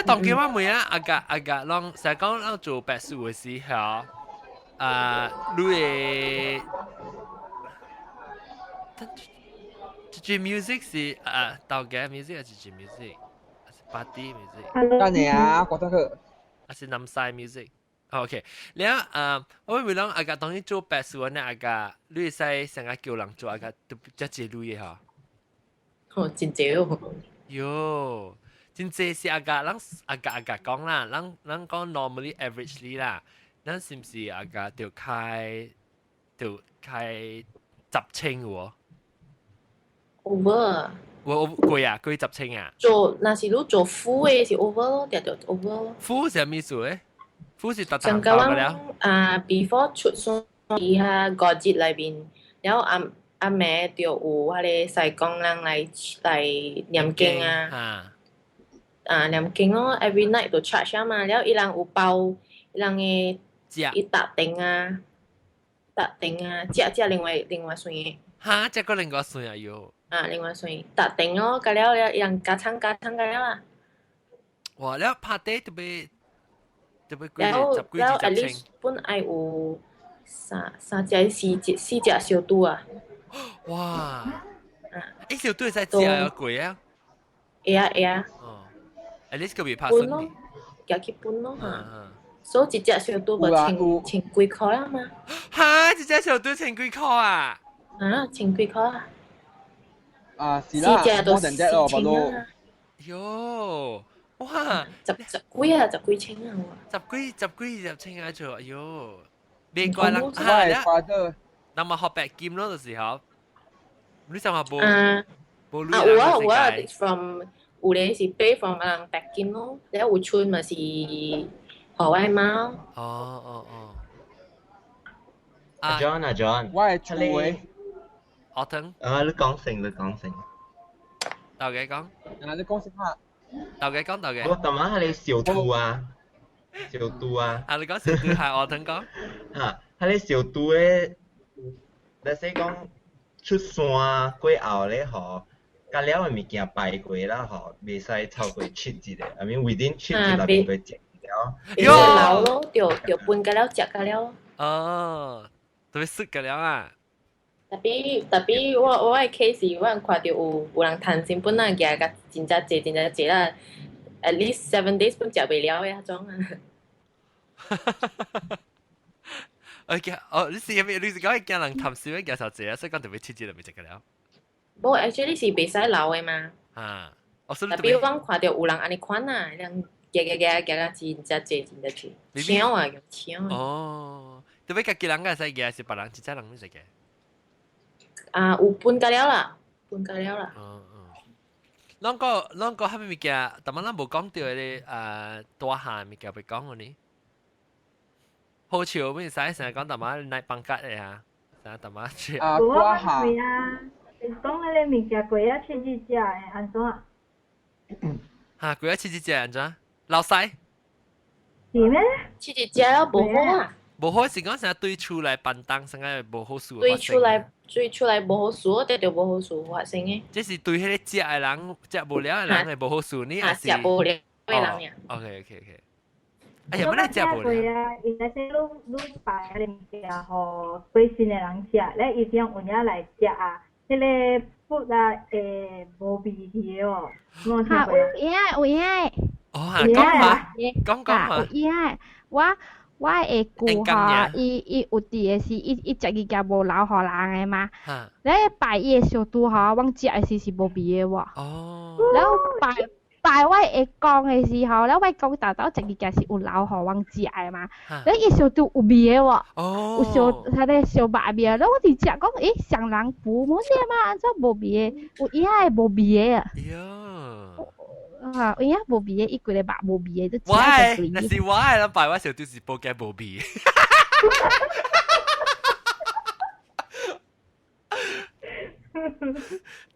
當今我每啊阿個讓成講讓做白素嘅時候，你嘅這 music 是導嘅 music 還是這 music？Party music。當年啊，覺得佢還是南西 music。OK， แล้ว我會講阿個當你做白素呢，阿個你使成個叫人做阿個都比較節律嘅嚇。哦，真濟哦。喲。真濟是阿個講啦，人講 normally averagely 啦，咱是唔是阿個就開10,000喎 ？over。我貴啊，貴10,000啊。做那是你做副嘅是 over 咯，就 over 咯。副是咩意思咧？副是特登包嘅了。before 出送伊下過節裏邊，然後阿妹就有迄個西港人嚟念經啊。念經咯 ，every night 都 charge 啊嘛，然後伊人有包伊人嘅伊搭定啊，食另外算嘅。嚇，食個另外算啊喲。另外算搭定咯，咁了伊人加餐咁了啦。哇，แล้ว拍地特別แล้วat least 本來有三隻四隻小肚啊。哇！小肚使食啊貴啊。會啊。at least 個別拍算嘅。夾去搬咯嚇。所以一隻小肚咪千幾塊啊嘛。嚇！一隻小肚千幾塊啊？千幾塊啊。是啦，四隻都4,000咯，不都。喲，哇！十幾千啊！十幾啊做，喲！別怪人啦，那麼學白劍咯，到時候，你想話冇有啊 ，from 有咧是 pay from 人白劍咯，然後有村咪是海外貓。哦。阿 John， 我係厝嘅。我等。你講成。豆嘅講。你講先下。豆嘅。我當晚係你小肚啊。你講小肚係我等講。係你小肚咧，你說講出山過後咧，嗬，加了嘅物件擺過啦，嗬，未使超過7日嘅。I mean within 7日內面佢食了。老咯，就搬加了食加了。哦，特別熟加了啊。特別我嘅 case， 我看到有人貪心本來夾個真正濟啦 ，at least 7 days 本食袂了嘅嗰種啊。你是講係驚人貪心嘅夾手濟啊，所以講特別7日就未食嘅了。冇 actually 是袂使留嘅嘛。特別我看到有人安尼款啊，人夾個真正濟，搶啊用搶。哦，特別家己人嘅使夾，是別人真正人唔使夾。有搬加了啦。啷個係咪物件？但係咱無講到嘅大漢物件，袂講嘅呢。好笑，咩使成日講但係嚟放假嘅啊？成日但係去。大漢。係啊，你講嗰啲物件貴啊，7日食嘅，安怎？嚇，貴啊7日食安怎？老西。是咩？7日食了無好啊。無好是講成日對厝內辦當，成日無好事。對厝內無好事，得着無好事發生嘅。即是對迄個食嘅人，食無了嘅人係無好事呢？還是食無了嘅人呀？OK。哎呀，乜你食無了？伊那些你擺嘅物件，互貴姓嘅人食，咧伊將有影來食啊，迄個骨啊無味氣哦。有影。哦，講下。有影，我會顧吼，伊有佇誒時，伊食物件無留互人誒嘛。咧拜伊誒小拄吼，阮食誒時是無味誒喎。哦。然後拜我會講誒時候，咧我講豆豆食物件是有留互阮食誒嘛。咧伊小拄有味誒喎。哦。有小迄個小肉味，咧我佇食講，誒上人補冇啲嘛，安怎無味誒？有影誒無味誒啊。有影無味誒，伊規個肉無味誒，都食得水。但是我係諗拜我小拄是煲嘅無味。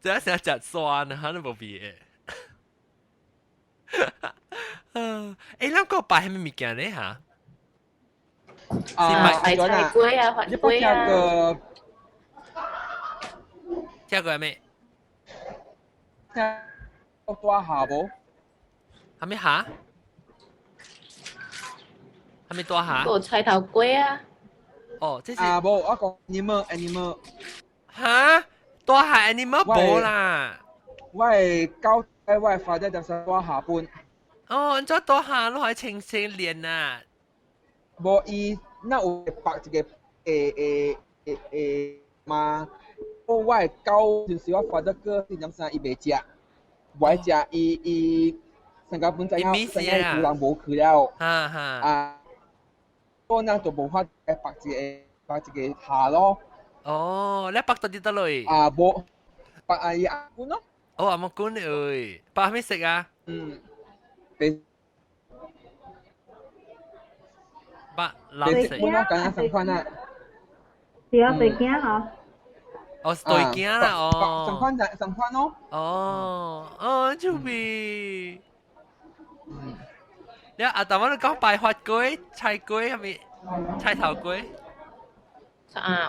即係成日食酸啊，都無味嘅。咱個拜係咩物件咧嚇？拜菜粿啊，番粿啊。聽過咩？聽過下無？係咩下？係咪多下？個菜頭粿啊！哦，即是無，我講 animal。嚇，多下 animal 冇啦。我係交我係發咗就是多下半。哦，你做多下都可以清醒練啊。無伊那有白一個嘛，我係交就是我發咗個是點啥伊袂食，我食伊新加坡仔有新加坡人無去了。我那就無法白一個下咯。哦，你白到啲得嘞？無白阿官咯。哦，阿木官誒，白咩食啊？白藍色。我講下上款啊。是啊，對驚嗬。哦，對驚啦，哦。上款咯。哦，就味。你但我哋講拜發粿、菜粿係咪？菜頭粿？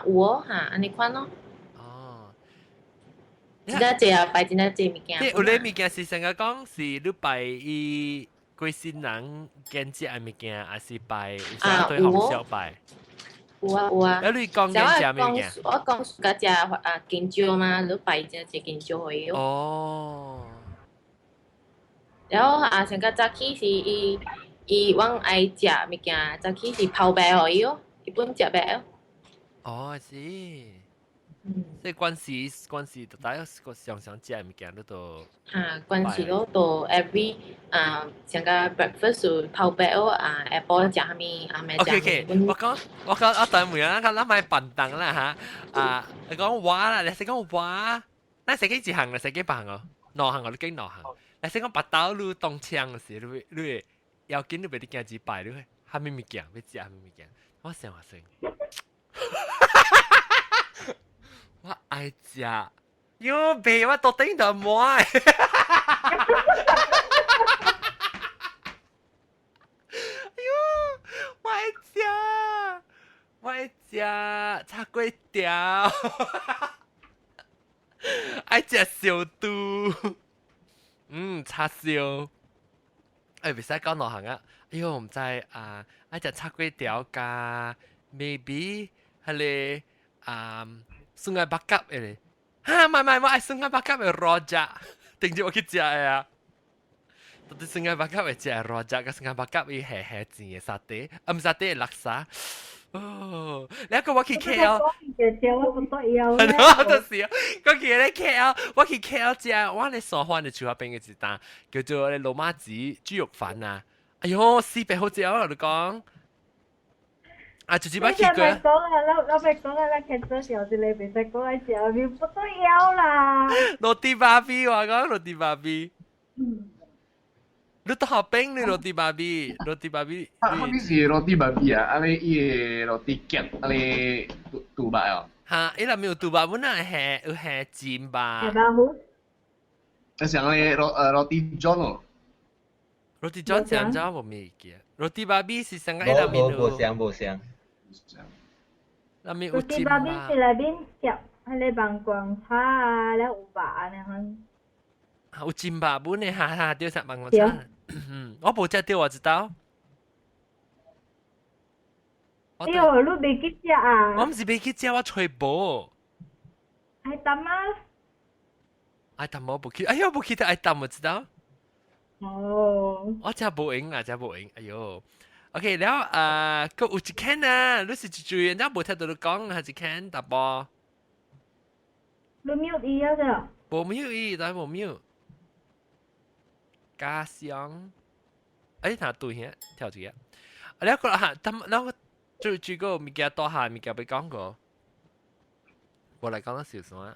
有嚇，安尼款咯。哦。真係濟啊，拜真係濟物件。即有啲物件是成日講是你拜伊貴新人揀食嘅物件，還是拜有時對紅燒拜？有啊有啊。你講揀食咩物件？我講家食金蕉嘛，你拜真係金蕉可以。哦。然後成個早起是伊阮愛食物件，早起是泡白可以哦，伊本食白哦。哦，是。即係關係，大家個常食嘅物件都。關係咯，都 every 成個 breakfast 泡白哦，apple 食蝦米咩食。OK， 我等每人咱咪笨蛋啦嚇，你講話啦，你先講話，咱食幾字行啦，食幾百行哦，兩行我都經兩行。你先講白刀你當槍嘅時，你要見你俾啲鏡子擺，你蝦米物件，要食蝦米物件，我想下先。我愛食，喲爸，我到頂度買。我愛食，我愛食炒粿條，愛食小肚，叉燒。袂使講兩行啊！哎呦，唔知愛食炒粿條加 maybe 係酸艾白鴿誒，唔係，我愛酸艾白鴿嘅羅扎，定住我去食嘅啊！到底酸艾白鴿嘅食羅扎，個酸艾白鴿伊係錢嘅沙爹，沙爹嘅垃圾。哦，你一個我去 KL，我都是，我去咧 KL，我去 KL 食，我咧所歡嘅廚房邊嘅一單叫做羅馬子豬肉飯啊！哎呦，四百好食啊！我哋講。就是捌去過。你講啊，我咪講啊，你其實有時你袂使講喺上面不都要啦。羅蒂巴比我講羅蒂巴比。你都學冰你羅蒂巴比，羅蒂巴比。你是羅蒂巴比啊？安尼伊羅蒂結，安尼杜拜哦。嚇，伊內面有杜拜本來有係煎吧。係吧？好。你想你羅蒂 John 哦？羅蒂 John 講咗我未記。羅蒂巴比是上個伊內面有。無相。內面有煎吧。羅蒂巴比是內面夾喺你辦廣茶啊，咧有白啊，你看。有煎吧本嘅下掉實辦廣茶。我冇食掉我知道。哎呦，你未去食啊？我唔是未去食，我吹波。愛淡啊？愛淡我冇去，哎呦冇去到愛淡我知道。哦。我真係冇影啊，真係冇影，哎呦。OK，แล้วก็อุจิแค่น่ะรู้สึกจุยๆแล้วบ่ทันตัว講係จิแค่大波你mute伊啊啫冇mute伊但係冇mute家鄉誒睇對嘅跳住嘅แล้วก็แล้ว最個物件多下物件被講過我嚟講得少少啊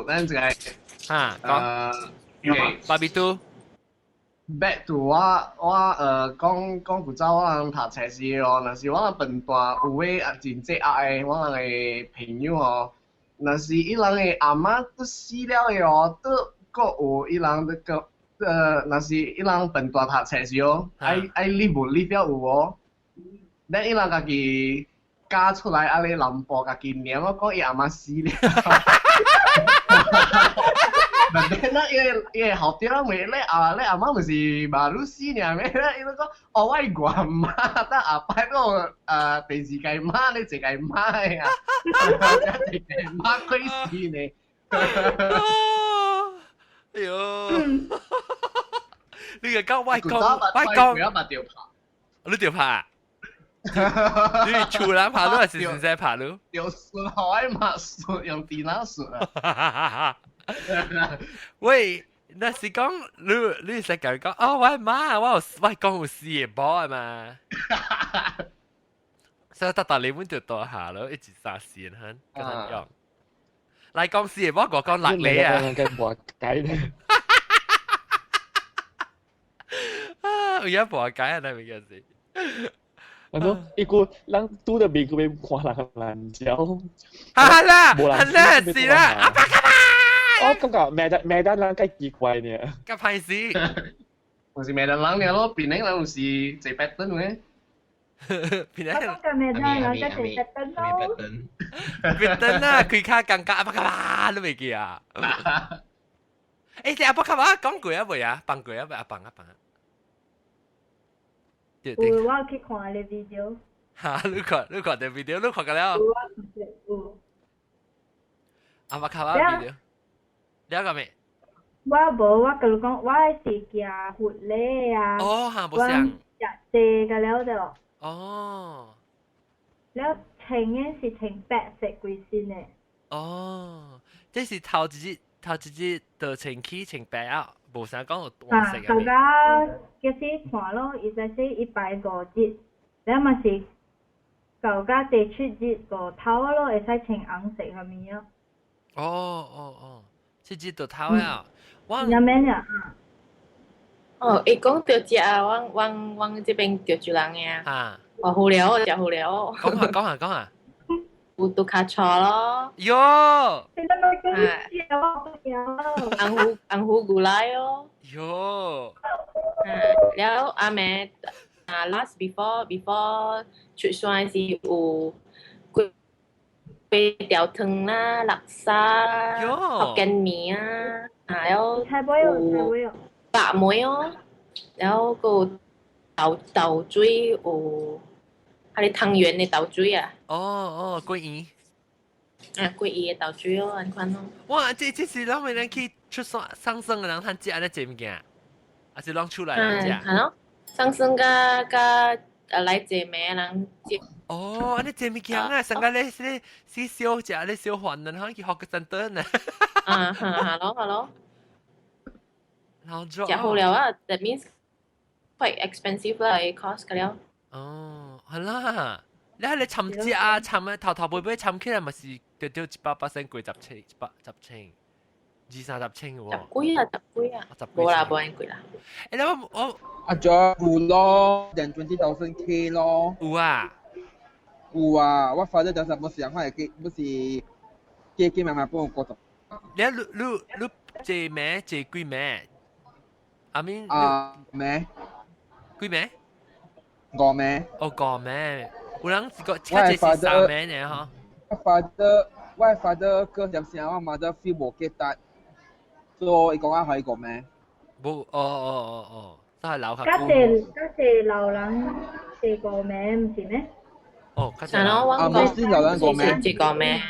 咱這個嚇講巴比都back to 我講古早我人讀冊時咯，若是我笨蛋有誒真濟愛我人誒朋友哦，若是伊人誒阿媽都死了誒哦，都閣有伊人個若是伊人笨蛋讀冊時哦，愛live live 了有哦，但伊人家己嫁出來啊咧南部家己念我講伊阿媽死了。但係咧，伊學啲啦，咪咧阿媽咪是馬魯斯呢？咩咧？伊都講我係grand媽，但阿爸嗰第二屆媽咧，一屆媽啊，一屆媽鬼死呢！哎呦，你個講外講，你條拍，你厝人拍路還是先生拍路？用順海嘛順，用電腦順啊！喂，那是講你是講哦，我媽，我講有事嘅波嘛，所以特你們就多下咯，一直殺線嚇，咁樣。嚟講事嘅波，我講辣你啊！跟我解咧，而家冇解啊，你咪件事。我說一個人拄着面佢要看人爛招，係啦，係啦，是啦，阿爸幹嘛？我感覺咩得人幾奇怪呢？咁歹事，我是咩得人呢？咯，邊啲人是最白燈嘅？邊啲人？個咩得人個最白燈咯？白燈啊，佢卡尷尬，阿爸幹嘛？都未記啊！誒，你阿爸幹嘛？講句啊未啊？放句啊未？阿爸啊！有我去看你 video。嚇！你看啲 video，你看咗了？有。阿爸看咗 video。了解未？我無，我跟你講，我是行佛禮啊。哦，嚇，冇想。食蔗嘅了就。哦。了穿嘅是穿白色規身嘅。哦，即是頭一日就穿起穿白啊，冇想講有黃色嘅。大家嘅時看咯，伊就係150節，了嘛是舊家地出節個頭咯，會使穿紅色嘅面啊。哦。即係到頭啊！我有咩呀？哦，伊講到食啊，我這邊叫住人嘅啊。我好料，我食好料。講下。烏杜卡錯咯。喲！紅糊古來哦。喲！แล้ว阿妹last before 出山時有ก๋วยเตี๋ยวทึง啦ลักษาฮอกเกนหมี่อ่ะแล้วปะหมวยอ๋อแล้วก็เต่าจุ้ยโอ้อะไร湯圓嘅เต่าจุ้ยอ่ะ哦桂圓桂圓嘅เต่าจุ้ย哦你看咯哇這是咱們人去出上升嘅人睇食安尼這物件還是攏出來人食係咯上升甲來這咩人食哦，安尼這物件啊，上個咧小食咧小飯啊，可以學個陣頓啊。hello。好咗。食好了啊 ，that means quite expensive 啦，cost 㗎了。哦，係啦，你係你尋食啊，尋啊頭尾尾尋起來咪是掉100%貴10千，20-30千嘅喎。10幾啊，冇啦，冇人貴啦。誒，你我阿咗有咯，then 20,000K 咯。有啊。有啊，我father就冇想開嘅，冇是嘅慢慢幫我過咗。你借咩？借幾咩？阿明咩？幾咩？5咩？哦，5咩？有人個借是3咩呢？嗬？我father 個點先我 mother feel 冇記得，所以講下係5咩？冇哦，都係老客。家姐老人借5咩唔是咩？哦，係咯，我先老人5咩？借5咩？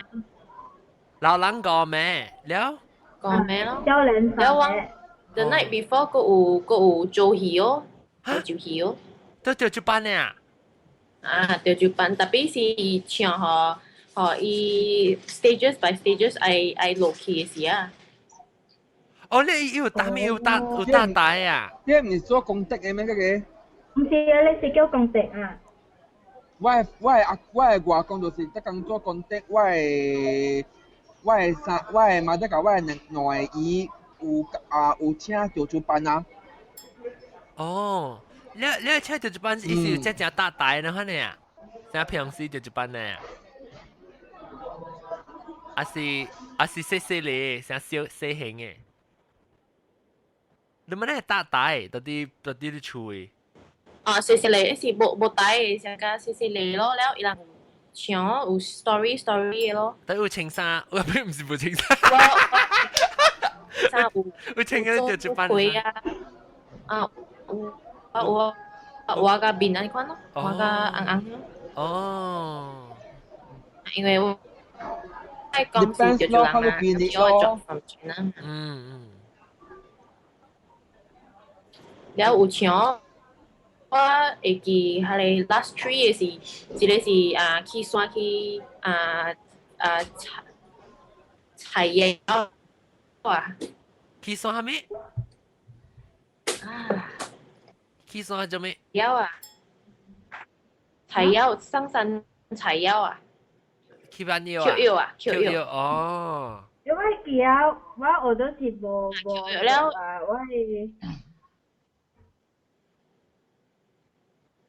老人5咩？了5咩咯？แล้ว the night before 個有做戲哦，做戲哦。都調住班呢？調住班，特別是唱伊 stages by stages，I low key 嘅事啊。哦，你有打咩？有打帶啊？即係唔係做公職嘅咩？嗰個？唔是啊，你是叫公職啊？我係外公就是即講做公職，我係馬德教我係兩個姨有請調住班啊。哦，你請調住班意思即係打帶呢？可能啊，即平時調住班呢？啊是細細嚟，像小細型嘅。你咪咧打帶，到啲你處嘅。細細嚟是冇帶嘅，成個細細嚟咯，然後伊人唱有 story 嘅咯。但有青衫，我邊唔是冇青衫。衫有青嘅調住班。我個面那款咯，我個紅咯。哦。因為我係講是調住人嘛，我做from轉啦。然後有唱，我會記下你 last three 嘅是，一個是去山去採椰啊。去山係咩？去山做咩？椰啊，採椰，上山採椰啊。去邊樣啊？橋腰啊，橋腰哦。因為記啊，我都是無了我係。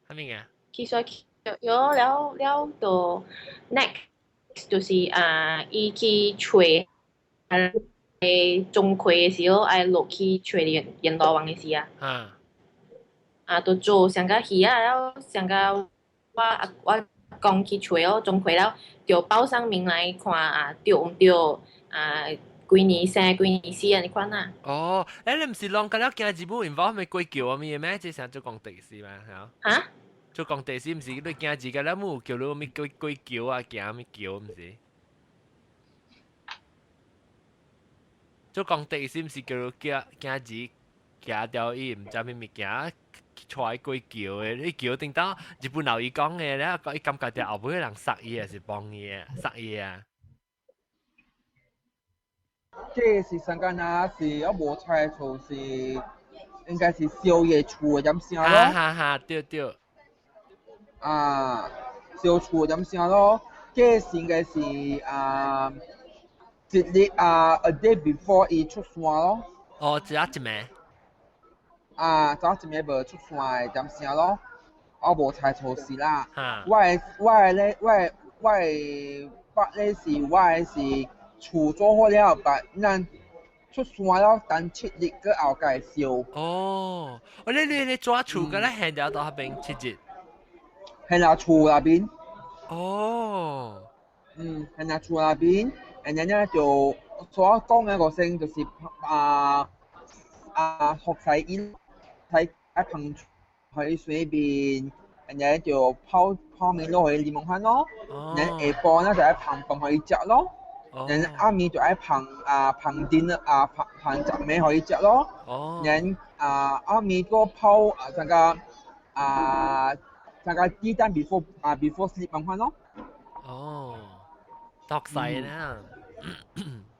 係咩嘅？其實了到 next 就是伊去吹中會嘅時候，愛落去吹閻羅王嘅時啊。都做上個戲啊，然後上個我講去吹哦，中會了就報上名來看對唔對幾年生幾年死啊？你看啊？哦，你唔是浪緊了驚日本人講咩鬼叫啊咩咩？即係成做講地事嘛，係啊？做講地事唔是你驚自己啦，冇叫你咩鬼叫啊，驚咩叫唔是？做講地事唔是叫你驚自驚掉伊唔知咩物件，出鬼叫嘅，你叫定到日本佬伊講嘅咧，伊感覺掉後尾人殺伊還是幫伊啊？殺伊啊？這是上間啊，是我無猜錯是應該是宵夜厝嘅飲聲咯。哈，對。小厝嘅飲聲咯，這是應該是一日a day before 伊出山咯。哦，只一暝。早一暝無出山嘅飲聲咯，我無猜錯是啦。我發咧是我是。厝做好了，但咱出山了，等7日個後介紹。哦，你做厝個咧，現在到那邊7日。現在厝那邊。哦。現在厝那邊，然後呢就所講嘅個聲就是學晒煙，睇一盆喺水邊，然後就泡面落去檸檬香咯，然後下晡呢就一盆飯可以食咯。人阿咪就喺棚店棚集尾可以食咯。人阿咪個泡成個雞蛋 before sleep 咁樣咯。哦，學細啦。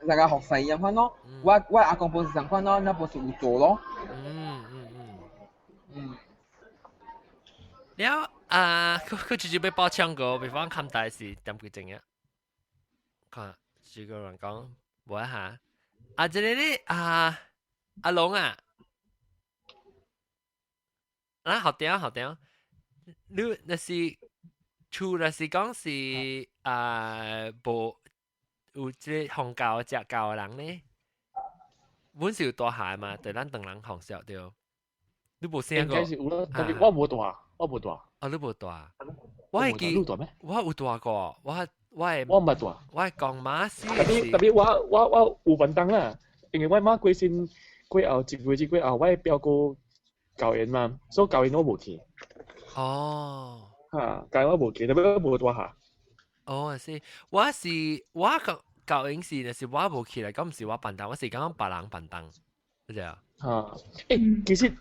成個學細咁樣咯。我阿公本是咁樣咯，那本是有做咯。แล้ว佢直接被爆槍過，比方看大事點佢整嘅？看。幾個人講，冇一下。這裡呢阿龍啊，好掂。你那是厝那是講是無有即紅教食教嘅人呢？本是有大下嘛，對咱當人學習對。你無聲過？應該是有啦，但係我冇大。哦，你冇大。我係記，我有大過，我唔係大，我係講馬斯。特別我有份當啦，因為我媽過身過後一個月後，我表哥教員嘛，所以教員我冇去。哦。教員我冇去，特別我冇大下。哦，我教員是，但是我冇去嚟，咁唔是我辦當，我是講別人辦當，係啊。其實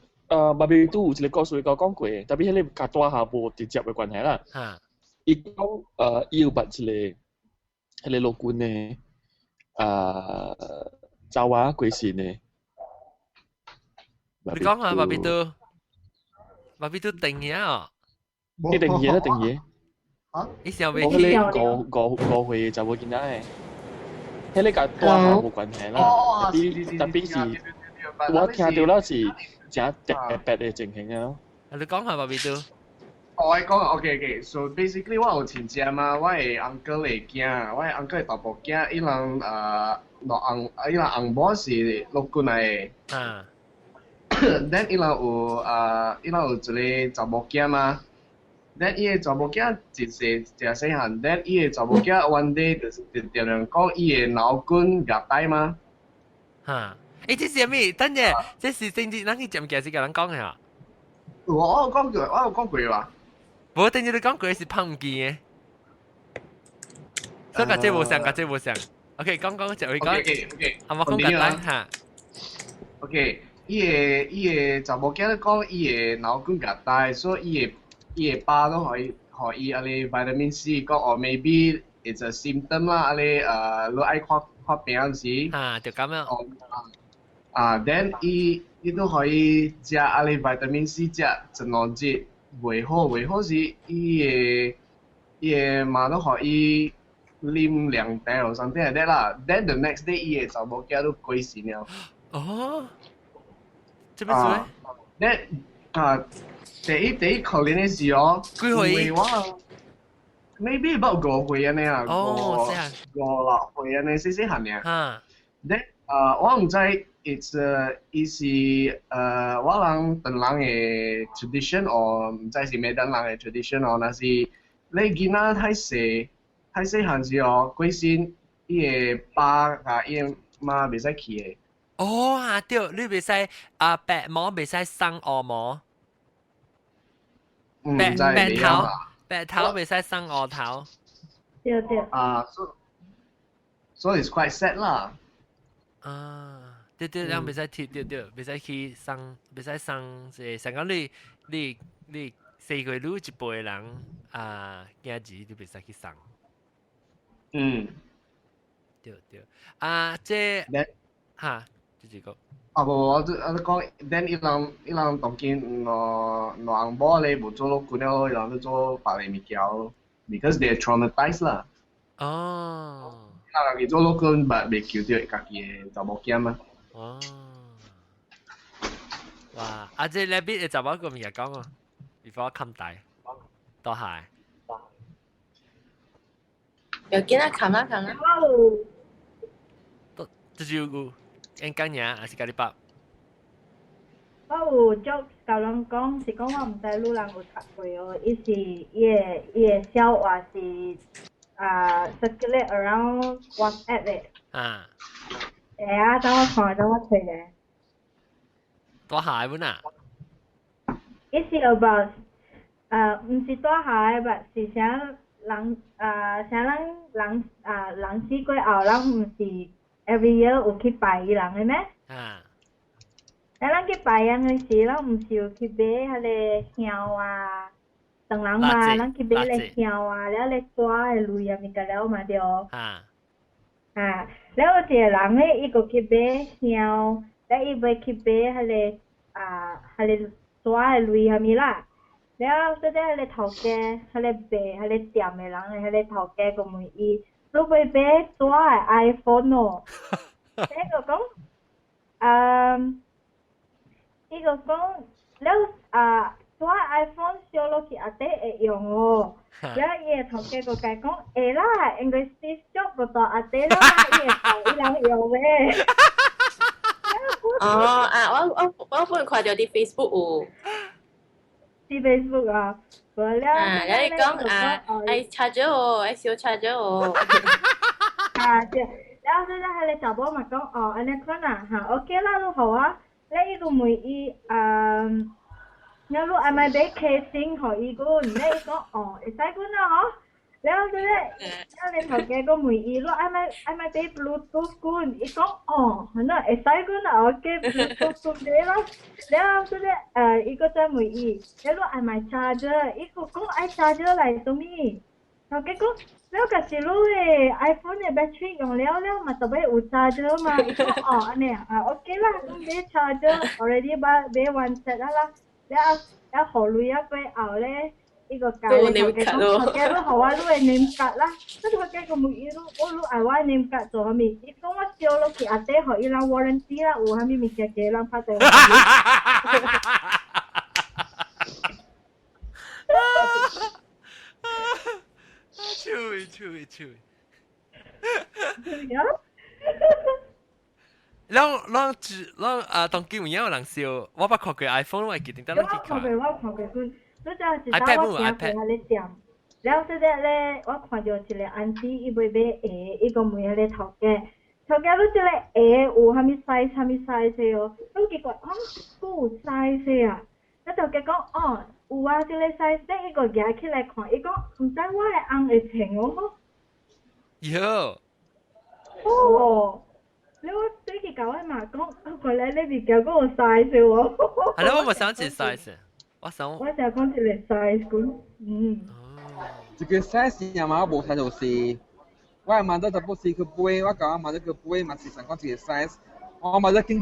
巴比都有一個故事講過，特別迄個甲大下無直接嘅關係啦。伊講伊有捌一個迄個陸軍嘅查某過身嘅。你講下巴比都定嘢啊？你定嘢啦，定嘢。啊？你想未？我迄個五歲查某囡仔嘅，迄個甲大下無關係啦。特別是我聽到啦是真特別嘅情形咯。你講下巴比都。我講 OK，so basically 我有親戚嘛，我嘅 uncle 嘅囝，我嘅 uncle 嘅大伯囝，伊人伊人翁某是陸軍嚟嘅。then 伊人有一個查某囝嘛。then 伊個查某囝真細漢 then 伊個查某囝 one day 就人講伊個老公虐待嘛。這是咩？等陣，這是政治，咱去接唔接是個人講嘅啊？我有講過話。無，等陣你講過是拍唔見嘅。所以個這無相。OK， 講就會講。OK，係咪講簡單嚇 ？OK，伊個查某囝講伊個老公虐待，所以伊個爸都可以伊阿哩 vitamin C 講哦 ，maybe it's a symptom 啦，阿哩你愛看病嗰時。就咁樣。then 伊都可以食阿哩 vitamin C 食一兩日，袂好時伊個媽都可以啉涼茶或 something like that 啦。then the next day 伊個查某囝都過身了。哦，這邊做咧？第一可憐嘅事哦，幾歲？我 maybe about 5歲安尼啊，五六歲安尼細漢爾。then 我唔知 it's 伊是我人唐人嘅 tradition， or 唔知是咩唐人嘅 tradition， or 那是你囡仔太細漢時哦，過身伊個爸甲伊個媽袂使去嘅。對，你袂使白毛袂使生黑毛。白頭袂使生黑頭。對。so it's quite sad 啦。對，咱袂使貼，對，袂使去生，袂使生，即係成講你四歲愈一輩人囝兒你袂使去生。對。這嚇，就是講。我講 then 伊人當今攞紅包咧，無做陸軍了，伊人都做別個物件咯 ，because they are traumatized 啦。人去做陸軍，袂救到家己嘅查某囝嘛。哇！這裏邊嘅查某個物件講啊 ，before 我冚大，都係。有見啊，冚啦。都就是有。應講嘢還是咖喱包？我有足甲人講，是講我毋知女人有讀過哦。伊是伊個笑話是circulate around WhatsApp 嘅。等我看，等我找咧。大海本啊？伊是 about 毋是大海，but 是啥人死過後，人毋是。every year 有去拜伊人嘅咩？咱去拜人嘅時，咱毋是有去買迄個香啊，當人嘛，咱去買個香啊，了咧抓個鐳啊，咪個了嘛對。了有一個人咧，伊個去買香，了伊要去買迄個抓個鐳係咪啦？了即係迄個頭家，迄個賣迄個店嘅人嘅迄個頭家個問伊。你要買抓個 iPhone 哦？伊個講，伊個講，了抓 iPhone 燒落去阿底會用哦。了伊個頭家個講會啦，因為 Steve Jobs 個到阿底啦，伊個頭伊人用嘅。我本看到啲 Facebook 有。啲 Facebook 啊？你講愛charger 哦，愛小 charger 哦。對，然後咧，佢哋查某嘛講安尼款啊，OK 啦，都好啊。你伊個問伊你愛買casing 互伊個，你講會使管啊嗬？ แล้วแล้วใน頭嘅個梅姨咯，I might be Bluetooth 管，伊講哦，嗱，會使管啊，我嘅 Bluetooth 嘅咯，แล้ว伊個隻梅姨，แล้วI might charger，伊個講I charger 嚟做咩？頭嘅講，แล้ว個是咯誒 iPhone 嘅 battery 用แล้ว嘛，特別有 charger 嘛，伊講哦，呢OK 啦，咁俾 charger already 俾 one set 啦，แล้ว何類一個後咧？呢個教你學嘅講，學嘅都學啊，都係 name card 啦。跟住學嘅個每日都我都係話 name card 做下面，你講我笑咯，其阿爹學伊拉 warranty 啦，有下面咪嘅嘅啦，拍到。趣。當見有人笑，我捌看過 iPhone， 我記得得啷去看。我看過佢。所以就係時候我行去喺你店，然後咧我看到一個安တီ伊要買伊個梅喺你頭嘅攞一個有蝦米 size 哦，咁結果佢有 size 啊，我就佢講哦有啊，這個 size 咧伊個夾起來看，伊講唔知我係紅會清哦。喲。哦，你我最近教我嘛講，佢咧呢邊夾嗰個 size 喎。係咯，我咪想住 size。我想講一個 size 管，這個 size 呀嘛，我無睇到是，我係買到就不是佢杯，我講買到佢杯嘛是想講這個 size，我買到經一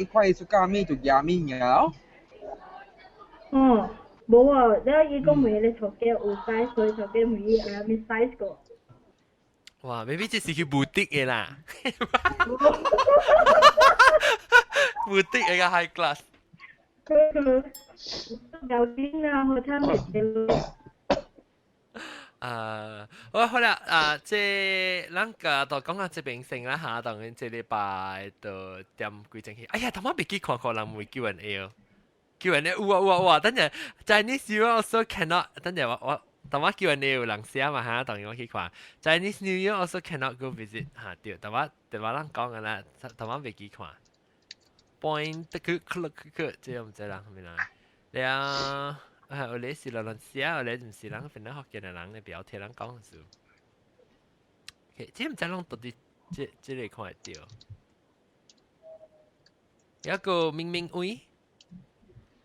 塊出價咪就廿米了。哦，冇啊，你依個梅你頭嘅有 size，所以頭嘅梅咪 size 個。哇 ，maybe 這是佢boutique嘅啦，boutique 嘅 high class。有啲啊，好差別嘅。好啦，即係咱個就講下這邊先啦嚇，當然這禮拜就點幾陣去。哎呀，頭先未記看人唔會Q&A哦，Q&A 哇，等陣 Chinese New Year also cannot， 等陣我頭先Q&A 有人寫嘛嚇，當然我去看 Chinese New Year also cannot go visit 嚇，對，頭先咱講嘅啦，頭先未記看。point 佢，即係唔知啦，係咪啦？了，我哋是人寫，我哋唔是人，反正學嘅人嘅表聽人講數。即係唔知人到底即嚟看得到。有一個明威，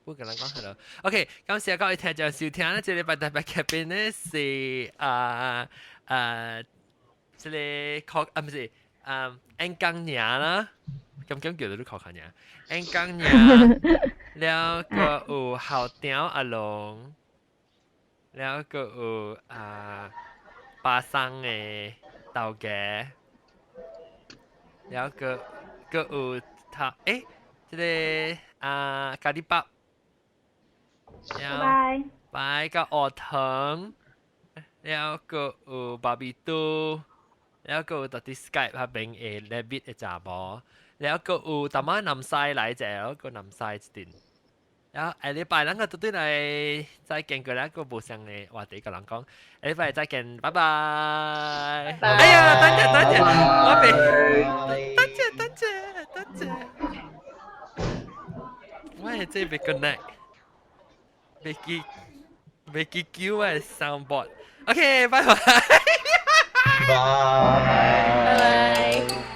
不跟人講係咯。OK， 感謝各位聽眾收聽啦，這禮拜特別劇變咧是即係確唔是安江娘啦。咁叫做都考下嘢，安江娘，แล้วก็校長阿龍，แล้วก็巴生嘅豆嘅，แล้วก็頭即係咖喱包，拜個鵝藤，แล้วก็บาร์บีคิว，แล้วก็ตัดที่ Skype 下邊rabbit 嘅雜貨。แล้วก็ตามานำไซ嚟啫，แล้วก็นำไซ一段。แล้ว禮拜兩個到底嚟再見過啦，個無相嘅話題個人講，禮拜再見，拜拜。哎呀，等陣，我俾，等陣，我係即係俾 connect，俾叫我 soundboard。OK，拜拜。拜拜。